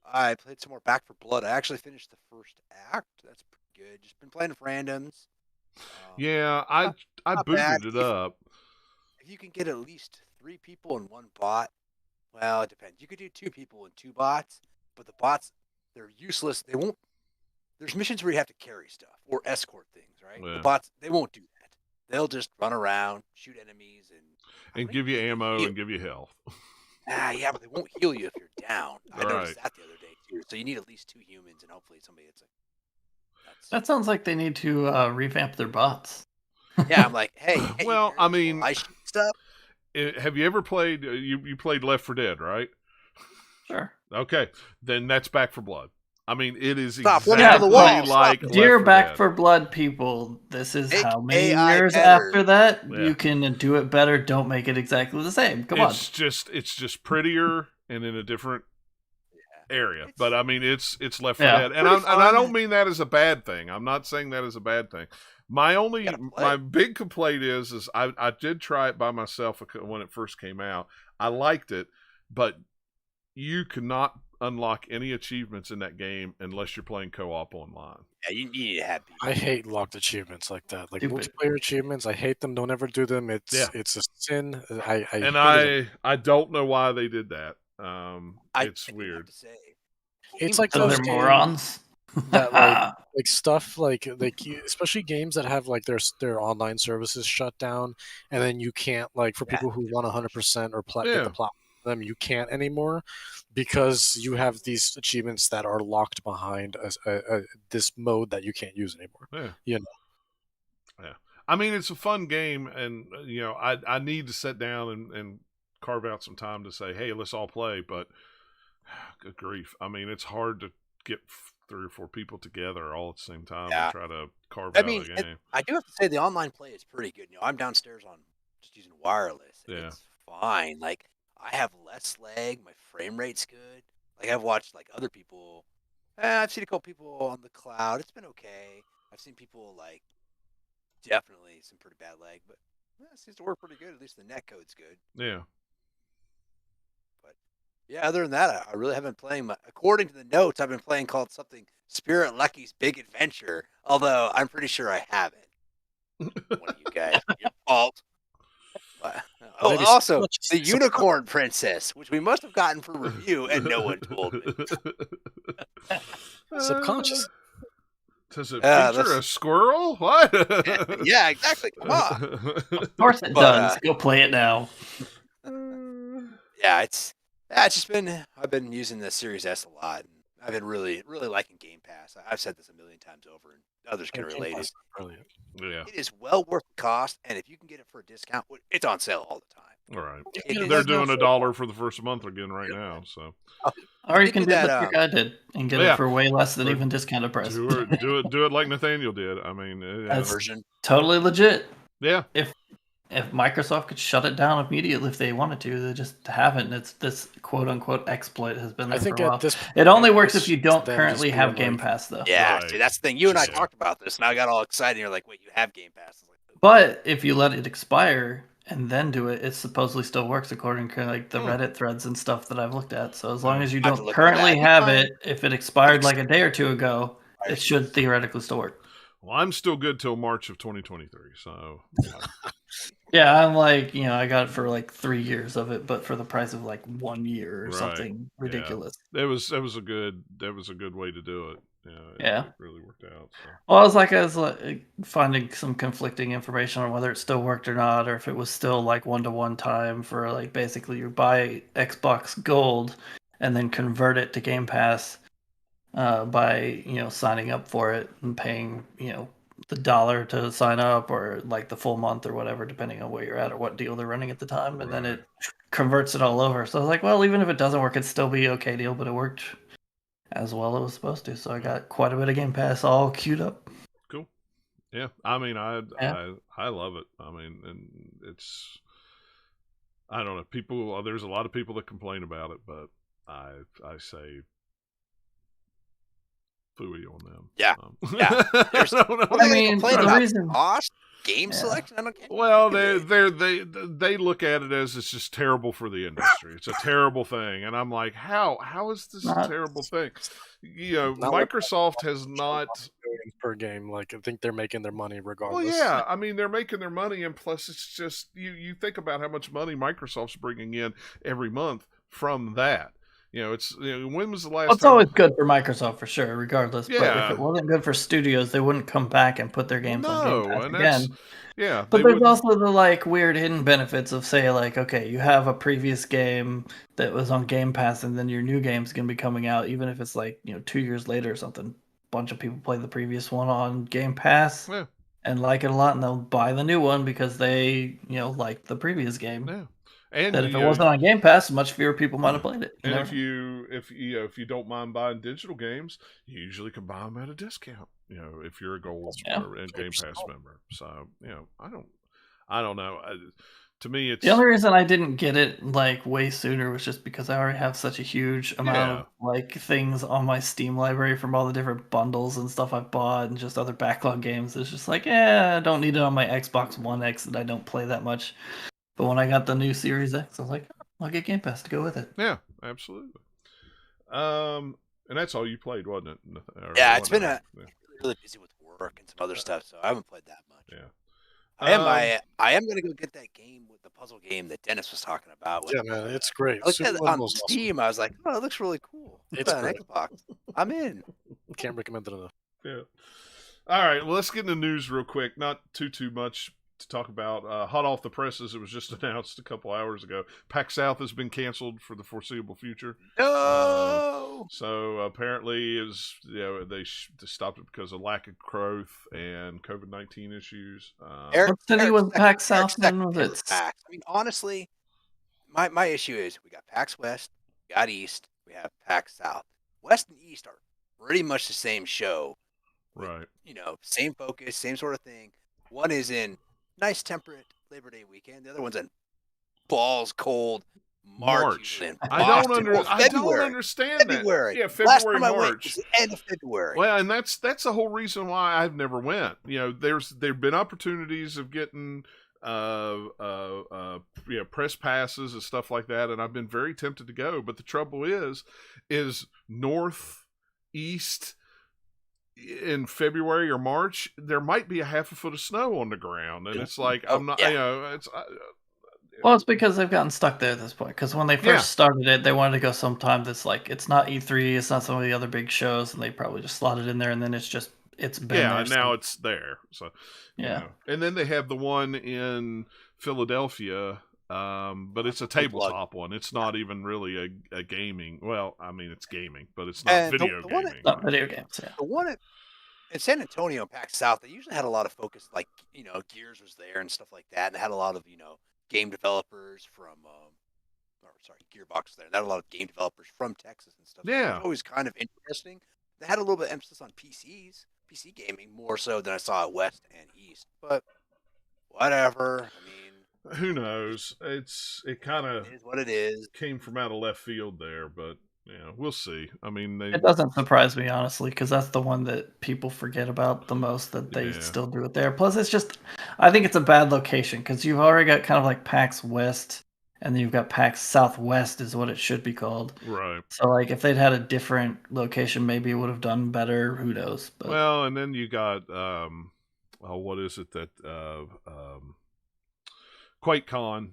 I played some more Back for Blood. I actually finished the first act. That's pretty good. Just been playing with randoms. Yeah, I not bad. booted it up. If you can get at least 3 people in one bot, well, it depends. You could do 2 people and 2 bots, but the bots, they're useless. They won't. There's missions where you have to carry stuff or escort things, right? Yeah. The bots, they won't do that. They'll just run around, shoot enemies, And give you ammo and give you health. Yeah, but they won't heal you if you're down. I noticed Right. that the other day too. So you need at least 2 humans, and hopefully somebody that's like. That sounds like they need to revamp their bots. Yeah, I'm like, hey. Well, you I carry mean, while I shoot stuff. Have you ever played? You played Left 4 Dead, right? Sure. Okay, then that's Back for Blood. I mean, it is Stop exactly running to the wall. like Stop. Dear Left 4 Back Dead. for Blood people, this is Make how many AI years better. after that Yeah. you can do it better. Don't make it exactly the same. Come on. It's just prettier and in a different area. It's- But I mean, it's Left 4 Yeah. Dead, and Pretty I don't fun. mean that as a bad thing. I'm not saying that as a bad thing. My big complaint is I did try it by myself when it first came out. I liked it, but you cannot unlock any achievements in that game unless you're playing co-op online. Yeah, you need to have people. I hate locked achievements like that. Like Stupid. multiplayer achievements, I hate them. Don't ever do them. It's Yeah. it's a sin. I And hated it. I don't know why they did that. It's I do weird. have to say, It's like So those they're games morons. that like stuff like especially games that have like their online services shut down, and then you can't like for Yeah, people who want 100% or get Yeah. the plot them, you can't anymore because you have these achievements that are locked behind this mode that you can't use anymore. Yeah. You know. Yeah. I mean, it's a fun game, and I need to sit down and carve out some time to say, hey, let's all play. But good grief, I mean, it's hard to get 3 or 4 people together all at the same time Yeah. and try to carve I out mean, a game. I do have to say the online play is pretty good. I'm downstairs on just using wireless. Yeah. It's fine. Like I have less lag. My frame rate's good. Like I've watched like other people. I've seen a couple people on the cloud. It's been okay. I've seen people like definitely some pretty bad lag, but it seems to work pretty good. At least the net code's good. Yeah. Yeah, other than that, I really haven't been playing much. According to the notes, I've been playing called something Spirit Lucky's Big Adventure, although I'm pretty sure I haven't. One of you guys, your fault. But- oh, Maybe also, subconscious- the Unicorn Princess, which we must have gotten for review, and no one told me. Subconscious. Does it Yeah, feature that's- a squirrel? What? Yeah, exactly. Come on. Of course it But, does. Go play it now. Yeah, it's just been. I've been using the Series S a lot, and I've been really liking Game Pass. I've said this a million times over, and others can Game relate. Pass is brilliant. Yeah. It is well worth the cost, and if you can get it for a discount, it's on sale all the time. All right. It is- They're doing $1 for the first month again right now. So Or you They can did do that, what your guy did and get yeah. it for way less than Or even discounted price. do it like Nathaniel did. I mean, That's- version. Totally legit. yeah. If Microsoft could shut it down immediately if they wanted to, they just haven't. It's this quote unquote exploit has been there I think for a while. at this It only point, works it's if you don't them currently just have being Game like, Pass, though. Yeah, Right. see, that's the thing. You and I Yeah. talked about this, and I got all excited. And you're like, "Wait, you have Game Pass?" I was like, But if you let it expire and then do it, it supposedly still works according to like the Reddit threads and stuff that I've looked at. So as long as you I have to don't look at currently that. have it, if it expired like a day or two ago, it should theoretically still work. Well, I'm still good till March of 2023. So Yeah, I'm like, I got it for like 3 years of it, but for the price of like 1 year or Right. something ridiculous. that was a good way to do it. Yeah. It really worked out. So. Well, I was like finding some conflicting information on whether it still worked or not, or if it was still like 1-to-1 time for like basically you buy Xbox Gold and then convert it to Game Pass by signing up for it and paying the $1 to sign up, or like the full month or whatever, depending on where you're at or what deal they're running at the time, and then Right. it converts it all over. So I was like, well, even if it doesn't work, it'd still be okay deal, but it worked as well as it was supposed to. So I got quite a bit of Game Pass all queued up. Cool. Yeah, I mean, Yeah. I love it. I mean, and it's, I don't know. People, there's a lot of people that complain about it, but I say phooey on them. Yeah. Yeah. I don't know. What are they mean, complaining the about? reason- Cost? Game Yeah. selection? I don't care. Well, they look at it as it's just terrible for the industry. It's a terrible thing, and I'm like, how is this a Not- terrible thing? You know, Not like Microsoft has not. Millions per game. Like I think they're making their money Well, regardless. yeah, I mean they're making their money, and plus it's just you think about how much money Microsoft's bringing in every month from that. You know, it's when was the last Well, it's time? always good for Microsoft for sure, regardless. But Yeah. if it wasn't good for studios, they wouldn't come back and put their games on Game Pass and that's again. yeah. But they there's wouldn't- also the like weird hidden benefits of, say, like, okay, you have a previous game that was on Game Pass, and then your new game's gonna be coming out, even if it's like 2 years later or something. A bunch of people play the previous one on Game Pass yeah, and like it a lot, and they'll buy the new one because they like the previous game. yeah. And That if you it know, wasn't on Game Pass, much fewer people might have played it. and never if know. if you don't mind buying digital games, you usually can buy them at a discount. You know, if you're a Gold Yeah. or a Game Pass member. So I don't know. To me, it's The only reason I didn't get it like way sooner was just because I already have such a huge amount of like things on my Steam library from all the different bundles and stuff I've bought and just other backlog games. It's just like, I don't need it on my Xbox One X that I don't play that much. But when I got the new Series X, I was like, I'll get Game Pass to go with it. Yeah, absolutely. And that's all you played, wasn't it? Yeah, it's been really busy with work and some other stuff, so I haven't played that much. Yeah. I am gonna go get that game with the puzzle game that Dennis was talking about. Yeah, man, it's great. I looked at Super it on Level's awesome. Steam. I was like, oh, it looks really cool. It's on great. Xbox. I'm in. Can't recommend it enough. Yeah. All right. Well, let's get into news real quick. Not too much to talk about. Hot off the presses, it was just announced a couple hours ago. PAX South has been canceled for the foreseeable future. No. So apparently, they stopped it because of lack of growth and COVID-19 issues. What city was PAX South in? Was it? PAX. I mean, honestly, my issue is we got PAX West, we got East, we have PAX South. West and East are pretty much the same show. Right. Same focus, same sort of thing. One is in nice temperate Labor Day weekend. The other one's in balls cold March. I don't understand February. that. Yeah, Last February, time I went March. was the end of February. Well, and that's the whole reason why I've never went. There've been opportunities of getting press passes and stuff like that, and I've been very tempted to go. But the trouble is north, east in February or March, there might be a half a foot of snow on the ground, and it's like I'm not. It's. Well, it's because they've gotten stuck there at this point. Because when they first started it, they wanted to go sometime that's like, it's not E3, it's not some of the other big shows, and they probably just slotted in there, and then it's been there. And now it's there. So and then they have the one in Philadelphia, but it's a tabletop one. It's not even really a gaming. Well, I mean, it's gaming, but it's not video gaming. Not video games. Yeah. The one in San Antonio, PAX South, they usually had a lot of focus, like Gears was there and stuff like that, and they had a lot of game developers from, Gearbox was there. They had a lot of game developers from Texas and stuff. Yeah. So it was always kind of interesting. They had a little bit of emphasis on PC gaming, more so than I saw at West and East. But whatever. I mean, who knows? It kind of is what it is. Came from out of left field there, but we'll see. I mean, it doesn't surprise me, honestly, because that's the one that people forget about the most, that they still do it there. Plus, I think it's a bad location, because you've already got kind of like PAX West, and then you've got PAX Southwest is what it should be called. Right. So, like, if they'd had a different location, maybe it would have done better. Who knows? But... Well, and then you got, what is it that, QuakeCon,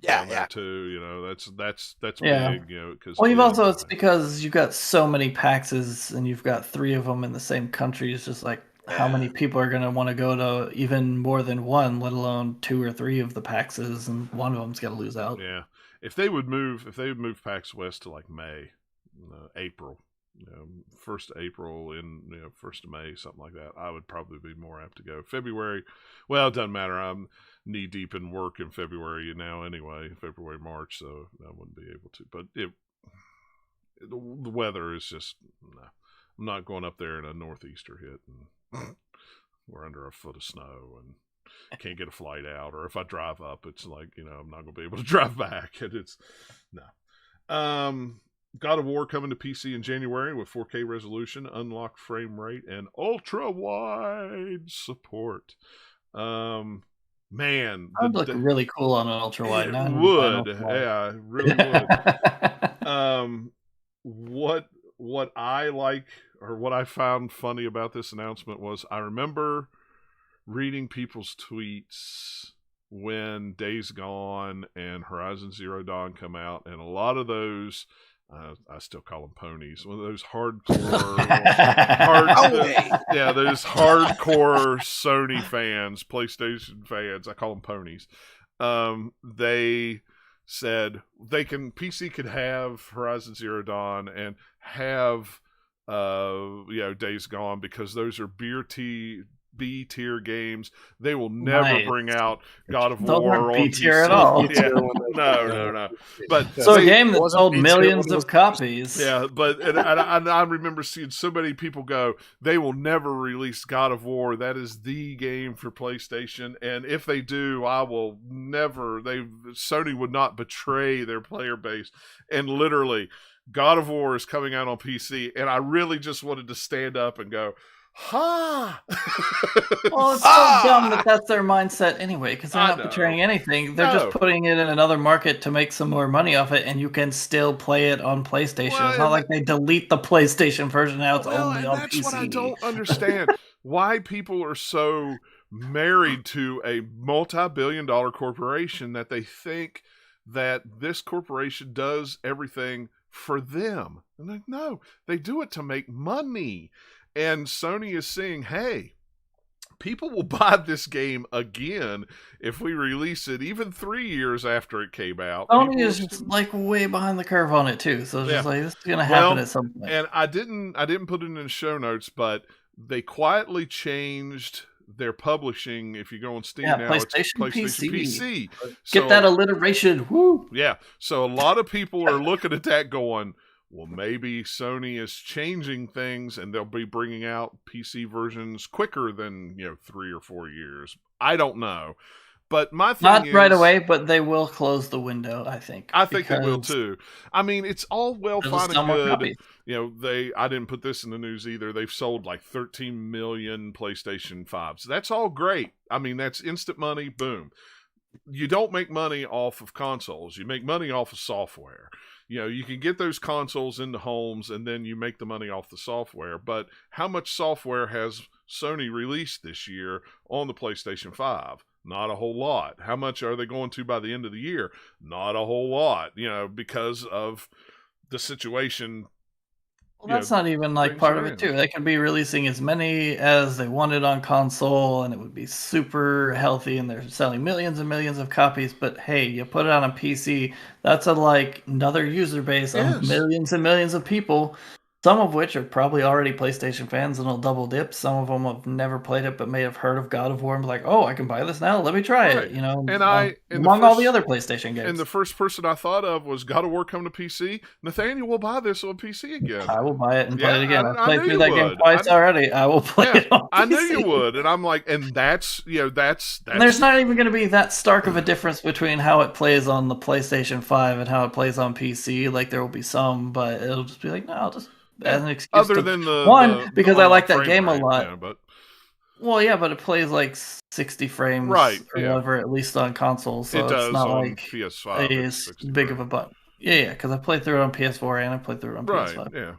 down there too. That's big, because. Well, it's because you've got so many PAXs and you've got 3 of them in the same country. It's just like how many people are going to want to go to even more than one, let alone 2 or 3 of the PAXs, and one of them's got to lose out. Yeah, if they would move PAX West to like May, April, 1st of April and 1st of May, something like that, I would probably be more apt to go. February, well, it doesn't matter. I'm knee deep in work in February now anyway, February, March, so I wouldn't be able to. But the weather is just, no. I'm not going up there in a northeaster hit and we're under a foot of snow and can't get a flight out. Or if I drive up, it's like, I'm not going to be able to drive back. And it's, no. God of War coming to PC in January with 4K resolution, unlocked frame rate, and ultra-wide support. Man, that would look really cool on an ultra-wide. It would. Yeah, it really would. What I like, or what I found funny about this announcement was, I remember reading people's tweets when Days Gone and Horizon Zero Dawn come out, and a lot of those, I still call them ponies, one of those hardcore, those hardcore Sony fans, PlayStation fans, I call them ponies. They said PC could have Horizon Zero Dawn and have Days Gone, because those are B tier games. They will never bring out God of War on B tier at all. Yeah. No. But so a game that sold millions of copies. Yeah, but and I remember seeing so many people go, they will never release God of War. That is the game for PlayStation, and if they do, I will never. Sony would not betray their player base, and literally, God of War is coming out on PC, and I really just wanted to stand up and go, ha! Well, it's so dumb that's their mindset anyway, because they're not betraying anything. They're just putting it in another market to make some more money off it, and you can still play it on PlayStation. Well, it's not like they delete the PlayStation version, now it's only on PC. That's what I don't understand. Why people are so married to a multi-billion-dollar corporation that they think that this corporation does everything for them. And like, no, they do it to make money. And Sony is saying, hey, people will buy this game again if we release it even 3 years after it came out. Sony is like way behind the curve on it too. So it's just like, this is going to happen at some point. And I didn't put it in the show notes, but they quietly changed their publishing. If you go on Steam now, PlayStation it's PlayStation PC. Get that alliteration. Woo! Yeah. So a lot of people are looking at that going, well, maybe Sony is changing things and they'll be bringing out PC versions quicker than 3 or 4 years. I don't know. But my thing not is, right away, but they will close the window, I think. I think they will too. I mean, it's all well fine and good. I didn't put this in the news either. They've sold like 13 million PlayStation 5s. That's all great. I mean, that's instant money. Boom. You don't make money off of consoles. You make money off of software. You can get those consoles into homes and then you make the money off the software. But how much software has Sony released this year on the PlayStation 5? Not a whole lot. How much are they going to by the end of the year? Not a whole lot, because of the situation. Well, that's not even like part of it too. They can be releasing as many as they wanted on console and it would be super healthy and they're selling millions and millions of copies. But hey, you put it on a PC, that's another user base of millions and millions of people. Some of which are probably already PlayStation fans and will double dip. Some of them have never played it but may have heard of God of War and be like, oh, I can buy this now. Let me try it. Among all the other PlayStation games. And the first person I thought of was God of War coming to PC. Nathaniel will buy this on PC again. I will buy it and play it again. I played through that game twice already. I will play it on PC. I knew you would. And I'm like, and that's. And there's not even going to be that stark of a difference between how it plays on the PlayStation 5 and how it plays on PC. Like there will be some, but it'll just be like, no, I'll just. As an excuse other than because I like that game a lot. Yeah, but it plays like 60 frames or whatever, at least on consoles. So it does it's not on like PS5. It's big of a button. Yeah, because I played through it on PS4 and I played through it on PS5. Yeah.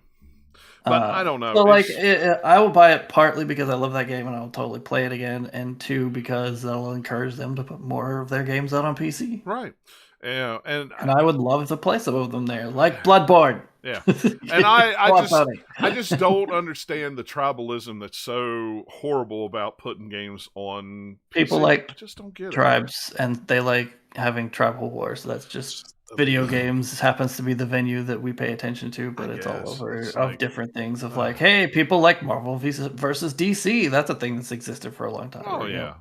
But I don't know. So I will buy it partly because I love that game and I'll totally play it again, and two because that'll encourage them to put more of their games out on PC. Right. Yeah, and And I would love to play some of them there, like Bloodborne. yeah, and I Come on, just Tony. I just don't understand the tribalism that's so horrible about putting games on People PC. like I just don't get it. tribes, and they like having tribal wars. That's just video games happens to be the venue that we pay attention to, but it's all over It's of like, different things of like, hey, people like Marvel versus DC. That's a thing that's existed for a long time. Oh or, yeah,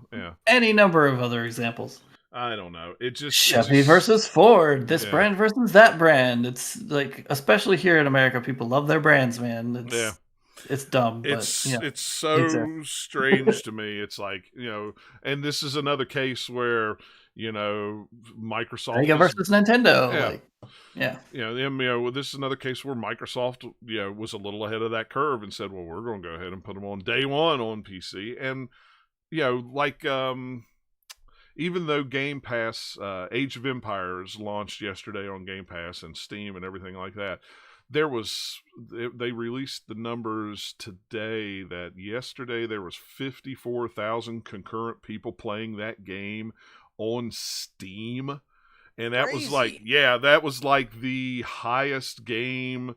any number of other examples. I don't know. It just Chevy versus Ford, this Yeah. brand versus that brand. It's like, especially here in America, people love their brands, man. It's dumb, but it's so strange to me. It's like, and this is another case where, Microsoft Sega versus Nintendo. This is another case where Microsoft, was a little ahead of that curve and said, well, we're going to go ahead and put them on day one on PC. And, even though Game Pass, Age of Empires launched yesterday on Game Pass and Steam and everything like that, they released the numbers today that yesterday there was 54,000 concurrent people playing that game on Steam. And that was that was like the highest game.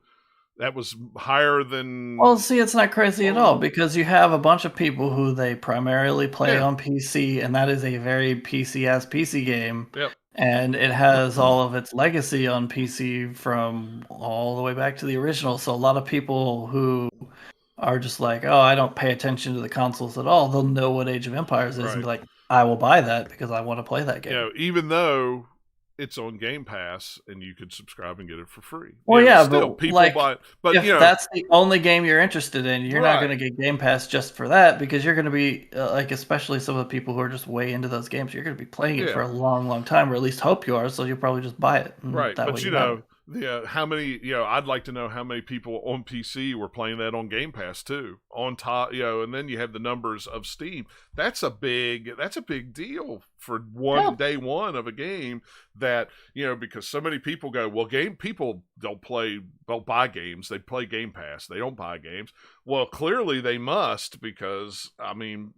That was higher than... Well, see, it's not crazy at all, because you have a bunch of people who they primarily play on PC, and that is a very PC-ass PC game. Yep. And it has all of its legacy on PC from all the way back to the original. So a lot of people who are just like, oh, I don't pay attention to the consoles at all, they'll know what Age of Empires is and be like, I will buy that because I want to play that game. Even though it's on Game Pass and you could subscribe and get it for free. Well, still but people buy it. But if that's the only game you're interested in, you're not going to get Game Pass just for that, because you're going to be especially some of the people who are just way into those games, you're going to be playing it for a long, long time, or at least hope you are. So you'll probably just buy it. Right, but how many? I'd like to know how many people on PC were playing that on Game Pass too. On top, and then you have the numbers of Steam. That's a big deal for day one of a game. That because so many people go, well, people don't buy games. They play Game Pass. They don't buy games. Well, clearly they must, because people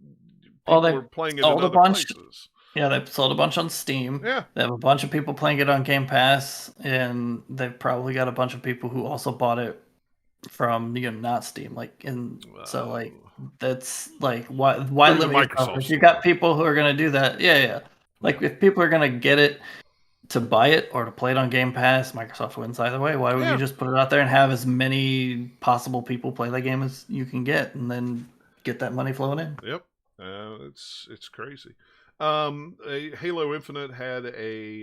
are playing it in other places. Yeah, they've sold a bunch on Steam. Yeah. They have a bunch of people playing it on Game Pass, and they've probably got a bunch of people who also bought it from not Steam. That's like why limit yourself? If you got people who are going to do that, if people are going to get it to buy it or to play it on Game Pass, Microsoft wins either way. Why would you just put it out there and have as many possible people play that game as you can get, and then get that money flowing in? Yep, it's crazy. Halo Infinite had a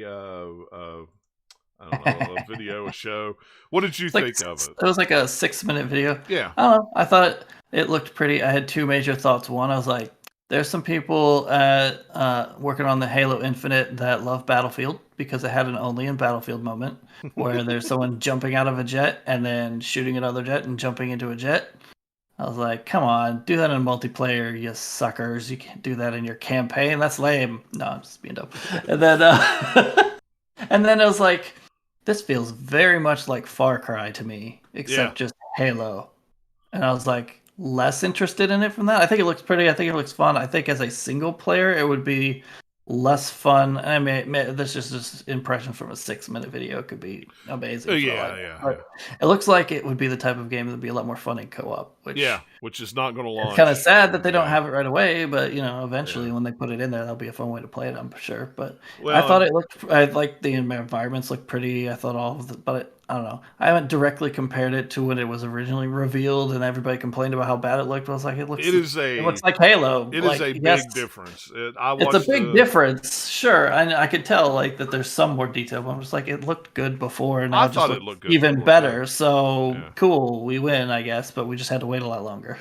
video, a show. What did you think of it? It was like a 6-minute video. Yeah. I don't know. I thought it looked pretty. I had two major thoughts. One, I was like, there's some people working on the Halo Infinite that love Battlefield, because it had an only in Battlefield moment where there's someone jumping out of a jet and then shooting another jet and jumping into a jet. I was like, come on, do that in multiplayer, you suckers. You can't do that in your campaign. That's lame. No, I'm just being dumb. And then and then it was like, this feels very much like Far Cry to me, except just Halo. And I was like, less interested in it from that. I think it looks pretty. I think it looks fun. I think as a single player, it would be less fun. I mean, this is just impression from a 6-minute video. It could be amazing. But it looks like it would be the type of game that would be a lot more fun in co-op. Which is not going to launch. It's kind of sad that they don't have it right away, but eventually when they put it in there, that'll be a fun way to play it, I'm sure. But I thought I liked the environments looked pretty. I thought all of it, but I don't know. I haven't directly compared it to when it was originally revealed, and everybody complained about how bad it looked. I was like, it looks like Halo. It is a big difference. It's a big difference, sure. And I could tell like that there's some more detail, but I'm just like, it looked good before, and now I thought it looked good even better. So cool, we win, I guess, but we just had to wait a lot longer.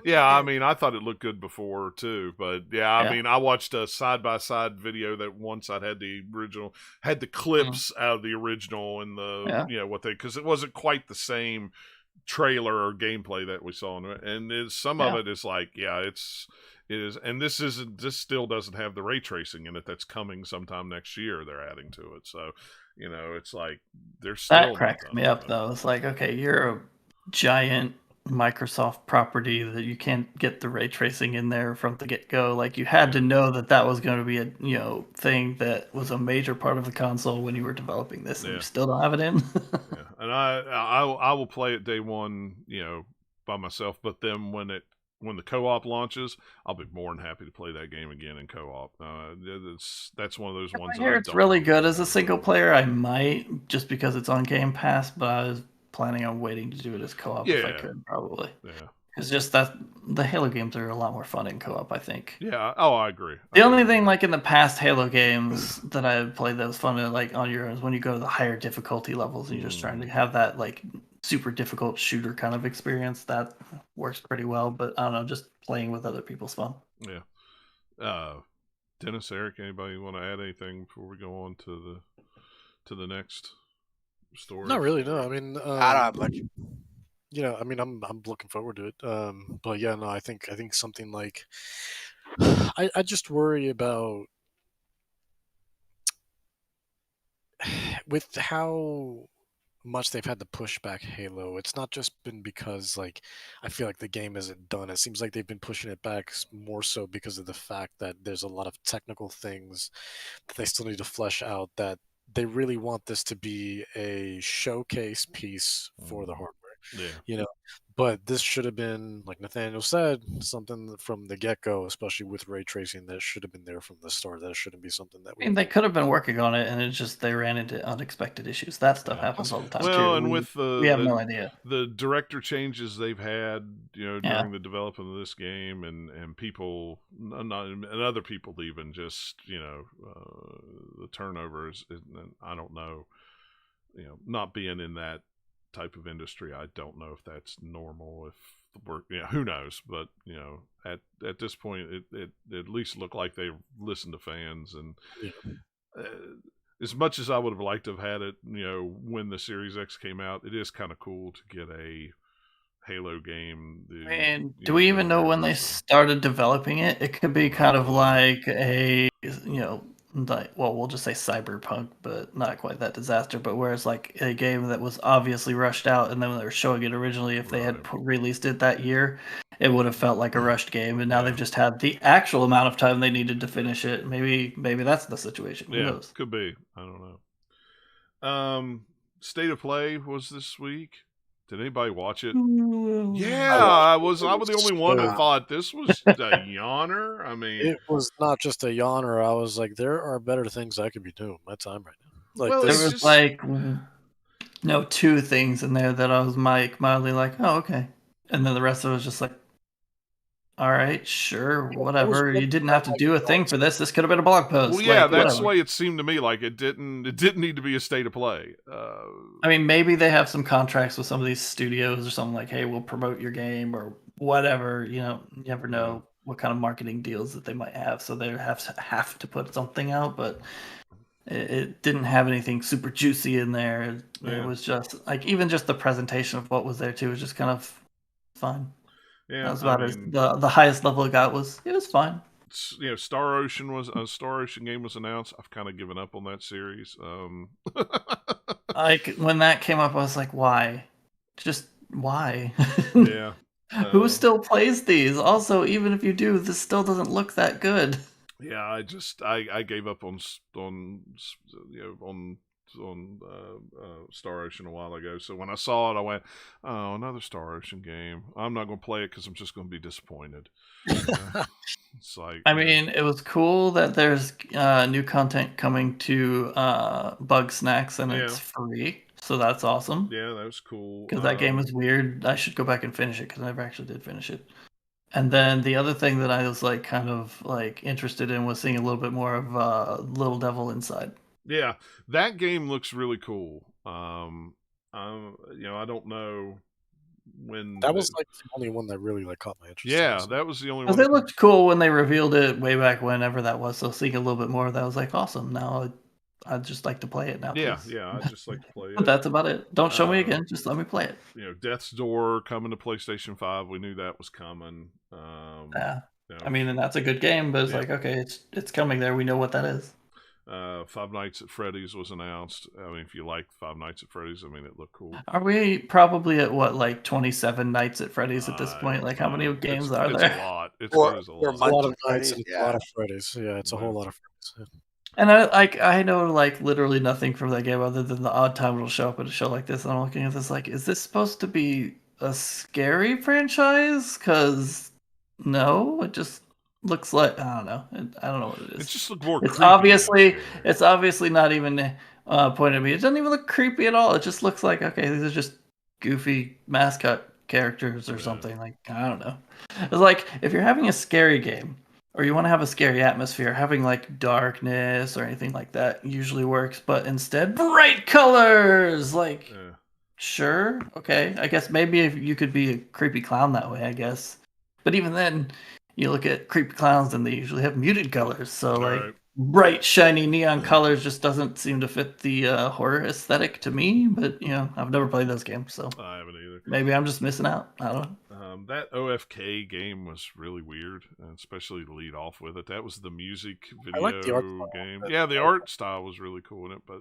Yeah, I mean, I thought it looked good before too, but I mean, I watched a side-by-side video that once I had the clips out of the original and because it wasn't quite the same trailer or gameplay that we saw, and some of it is like, it is, and this still doesn't have the ray tracing in it that's coming sometime next year. They're adding to it, so it's like there's still that cracks me up though. It's like, okay, you're a giant Microsoft property that you can't get the ray tracing in there from the get go. Like you had to know that was going to be a thing that was a major part of the console when you were developing this, and you still don't have it in. Yeah, and I will play it day one, by myself. But then when the co-op launches, I'll be more than happy to play that game again in co-op. That's one of those ones I that hear I it's don't really really good care as a about. single player. I might just because it's on Game Pass, but I was planning on waiting to do it as co-op if I could, probably. Yeah. It's just that the Halo games are a lot more fun in co-op, I think. Yeah. Oh, I agree. The only thing, like in the past Halo games that I played that was fun, like on your own, is when you go to the higher difficulty levels and you're just trying to have that like super difficult shooter kind of experience. That works pretty well. But I don't know, just playing with other people's fun. Yeah. Dennis, Eric, anybody want to add anything before we go on to the next story? Not really. No, I mean, I don't have much. I mean, I'm looking forward to it. But yeah, no, I think something like I just worry about with how much they've had to push back Halo. It's not just been because like I feel like the game isn't done. It seems like they've been pushing it back more so because of the fact that there's a lot of technical things that they still need to flesh out, that they really want this to be a showcase piece for the hardware. Yeah. But this should have been, like Nathaniel said, something from the get-go, especially with ray tracing, that should have been there from the start. That shouldn't be something that I mean, they could have been working on it, and it's just they ran into unexpected issues. That stuff happens all the time too. And with we have no idea. The director changes they've had, during the development of this game, and people, and other people even just, the turnover is, I don't know, not being in that type of industry, I don't know if that's normal. If the work, who knows? But at this point, it at least looked like they listened to fans, and as much as I would have liked to have had it, when the Series X came out, it is kind of cool to get a Halo game. And do we even know when they started developing it? It could be kind of like a, we'll just say cyberpunk, but not quite that disaster. But whereas like a game that was obviously rushed out, and then when they were showing it originally, if they had released it that year, it would have felt like a rushed game. And now they've just had the actual amount of time they needed to finish it. Maybe that's the situation. Who knows? Could be. I don't know. State of Play was this week. Did anybody watch it? Yeah, I was the only one that thought this was a yawner. I mean, it was not just a yawner. I was like, there are better things I could be doing my time right now. Like, there was like two things in there that I was mildly like, oh, okay, and then the rest of it was just like, all right, sure, whatever. You didn't have to do a thing for this. This could have been a blog post. Well, yeah, that's the way it seemed to me. Like it didn't need to be a state of play. I mean, maybe they have some contracts with some of these studios or something like, hey, we'll promote your game or whatever. You never know what kind of marketing deals that they might have, so they have to put something out. But it didn't have anything super juicy in there. It was just like even just the presentation of what was there too was just kind of fun. Yeah, that was about the highest level it got. It was fine. Star Ocean game was announced. I've kind of given up on that series. Like when that came up, I was like, why? Just why? Yeah. Who still plays these? Also, even if you do, this still doesn't look that good. Yeah, I gave up on Star Ocean a while ago. So when I saw it, I went, "Oh, another Star Ocean game. I'm not going to play it because I'm just going to be disappointed." It's like, I mean, it was cool that there's new content coming to Bug Snacks, and it's free. So that's awesome. Yeah, that was cool. Because that game is weird. I should go back and finish it because I never actually did finish it. And then the other thing that I was like kind of like interested in was seeing a little bit more of Little Devil Inside. Yeah, that game looks really cool. I don't know when that was like the only one that really like caught my interest. Yeah, that was the only one. It looked cool when they revealed it way back whenever that was. So seeing a little bit more of that was like awesome. Now I'd just like to play it now. Yeah, I'd just like to play it. But that's about it. Don't show me again. Just let me play it. Death's Door coming to PlayStation 5. We knew that was coming. I mean, and that's a good game, but it's like, okay, it's coming there. We know what that is. Five Nights at Freddy's was announced. I mean, if you like Five Nights at Freddy's, I mean, it looked cool. Are we probably at what, like 27 nights at Freddy's at this I point? don't Like, how many know. games are It's there? a lot. It Or- is a or lot. It's a lot of Months of nights Freddy's, and it's a yeah. lot of Freddy's. Yeah, it's a whole Yeah. lot of Freddy's. And I know like literally nothing from that game other than the odd time it'll show up at a show like this, and I'm looking at this like, is this supposed to be a scary franchise? Because no, it just looks like I don't know. I don't know what it It is. just looked more It's creepy than obviously scary. it's obviously not even pointed at me. It doesn't even look creepy at all. It just looks like okay, these are just goofy mascot characters or Yeah. something. Like I don't know. It's like if you're having a scary game or you want to have a scary atmosphere, having like darkness or anything like that usually works. But instead, bright colors. Like Yeah. sure, okay. I guess maybe if you could be a creepy clown that way. I guess, but even then, you look at creepy clowns and they usually have muted colors. So like Right. bright, shiny neon colors just doesn't seem to fit the horror aesthetic to me. But you know, I've never played those games, so I haven't either. maybe I'm just missing out. I don't know. That OFK game was really weird, especially to lead off with it. That was the music video I like the art style. game. Yeah, the art style was really cool in it, but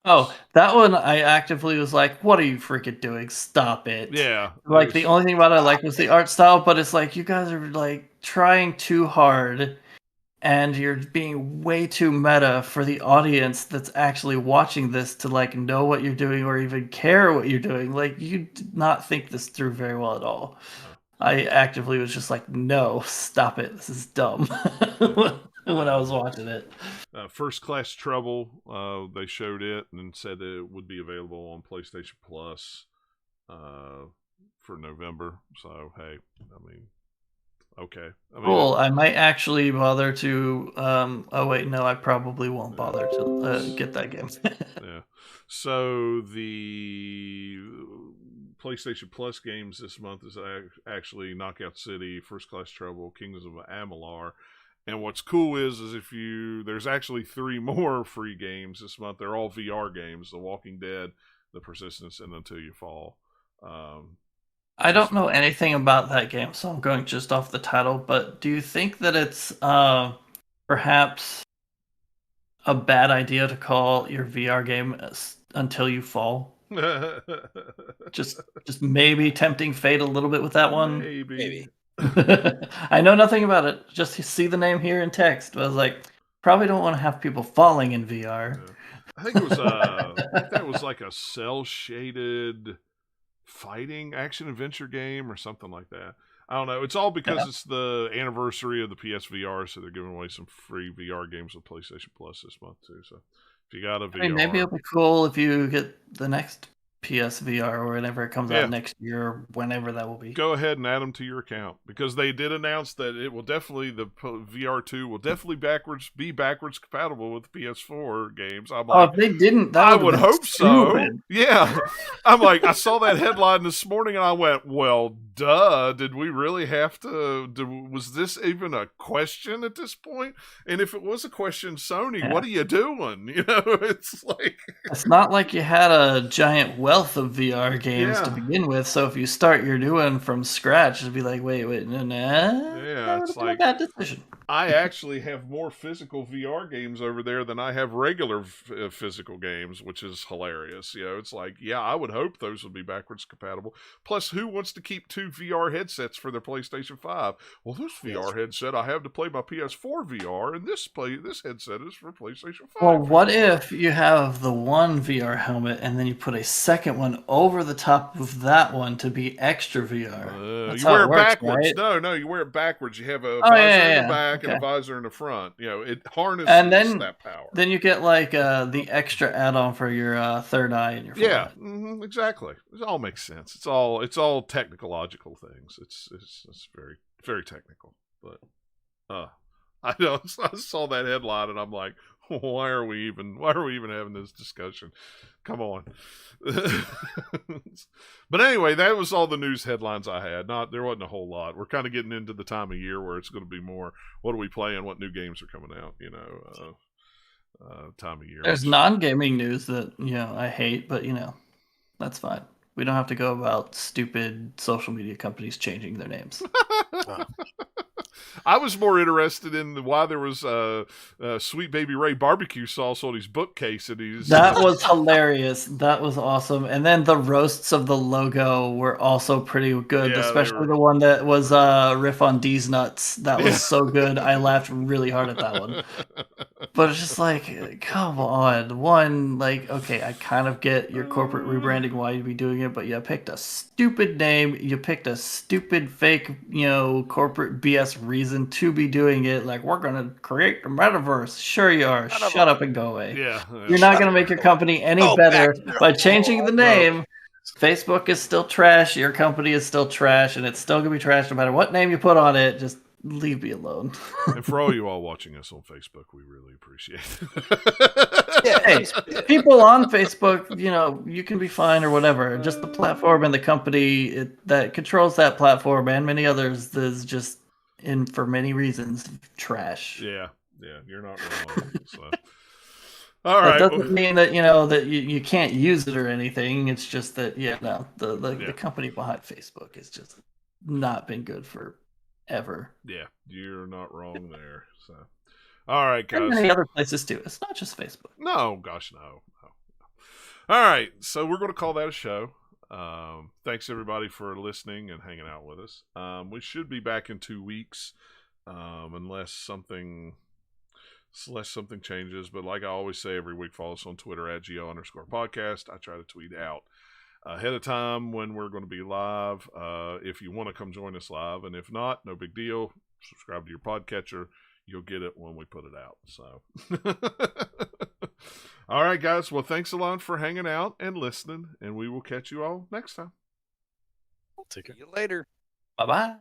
Oh, that one I actively was like, "What are you freaking doing? Stop it!" yeah, Like it the was- only thing about it I like was the art style, but it's like you guys are like trying too hard, and you're being way too meta for the audience that's actually watching this to like know what you're doing or even care what you're doing. Like you did not think this through very well at all. I actively was just like, "No, stop it! This is dumb." When I was watching it. First Class Trouble, they showed it and said that it would be available on PlayStation Plus for November. So hey, I mean, okay. I mean, Cool. I might actually bother to. Oh wait, no, I probably won't bother to get that game. yeah. So the PlayStation Plus games this month is actually Knockout City, First Class Trouble, Kingdoms of Amalur. And what's cool is if there's actually 3 more free games this month. They're all VR games: The Walking Dead, The Persistence, and Until You Fall. I don't know anything about that game, so I'm going just off the title. But do you think that it's perhaps a bad idea to call your VR game Until You Fall? Just maybe tempting fate a little bit with that one. Maybe. I know nothing about it. Just see the name here in text. But I was like, probably don't want to have people falling in VR. Yeah. I think it was I think that was like a cell shaded fighting action adventure game or something like that. I don't know. It's all because it's the anniversary of the PSVR, so they're giving away some free VR games with PlayStation Plus this month too. So if you got a VR, I mean, maybe it'll be cool if you get the next PSVR or whenever it comes Yeah. out next year, or whenever that will be. go ahead and add them to your account, because they did announce that it will definitely, the VR2 will definitely be backwards compatible with PS4 games. I'm Oh, like, if they didn't, that I would've would been hope so. stupid. Yeah. I'm like, I saw that headline this morning and I went, well, duh. Did we really have to? Was this even a question at this point? And if it was a question, Sony, Yeah. what are you doing? You know, it's like, It's not like you had a giant wealth of VR games to Yeah. begin with, so if you start your new one from scratch, it'd be like, wait, no, Yeah, that it's would have been like- a bad decision. I actually have more physical VR games over there than I have regular physical games, which is hilarious. You know, it's like, yeah, I would hope those would be backwards compatible. Plus, who wants to keep 2 VR headsets for their PlayStation 5? Well, this VR headset I have to play my PS4 VR, and this headset is for PlayStation 5. Well, what VR. if you have the one VR helmet and then you put a second one over the top of that one to be extra VR? That's You how wear it it works, backwards. right? No, you wear it backwards. You have a Oh, visor yeah, in yeah, the back and a okay. visor in the front. You know, it harnesses And then- that power. Then you get like the extra add-on for your third eye and your Yeah, forehead. exactly. It all makes sense. It's all technological things. It's very, very technical. But I know, I saw that headline and I'm like, why are we even having this discussion? Come on. But anyway, that was all the news headlines I had. There wasn't a whole lot. We're kind of getting into the time of year where it's going to be more, what are we playing? What new games are coming out? You know, time of year. There's which- non-gaming news that I hate, but that's fine. We don't have to go about stupid social media companies changing their names. I was more interested in why there was Sweet Baby Ray barbecue sauce on his bookcase, and he's That was hilarious. That was awesome. And then the roasts of the logo were also pretty good, Yeah, especially the one that was riff on D's nuts. That was so good. I laughed really hard at that one. But it's just like, come on. One, like, okay, I kind of get your corporate rebranding, why you'd be doing it, but you picked a stupid name. You picked a stupid fake, corporate BS reason to be doing it. Like, we're going to create the metaverse. Sure you are. Shut up and go away. Yeah, You're not going to make your company any Go better back to by the changing the No. name. Facebook is still trash. Your company is still trash, and it's still going to be trash no matter what name you put on it. Just leave me alone. And for all you all watching us on Facebook, we really appreciate it. Yeah, Hey, people on Facebook, you can be fine or whatever. Just the platform and the company that controls that platform and many others is just, for many reasons, trash. Yeah, you're not wrong. So. All That right. doesn't mean that that you can't use it or anything. It's just that the company behind Facebook has just not been good for ever. Yeah, you're not wrong there. So, all right, And guys. many other places too. It's not just Facebook. No, gosh, no. All right, so we're going to call that a show. Thanks everybody for listening and hanging out with us. We should be back in 2 weeks, unless something changes. But like I always say every week, follow us on Twitter at @GO_podcast. I try to tweet out ahead of time when we're going to be live. If you want to come join us live, and if not, no big deal. Subscribe to your podcatcher. You'll get it when we put it out. So, all right, guys. Well, thanks a lot for hanging out and listening, and we will catch you all next time. Take care. See you later. Bye-bye.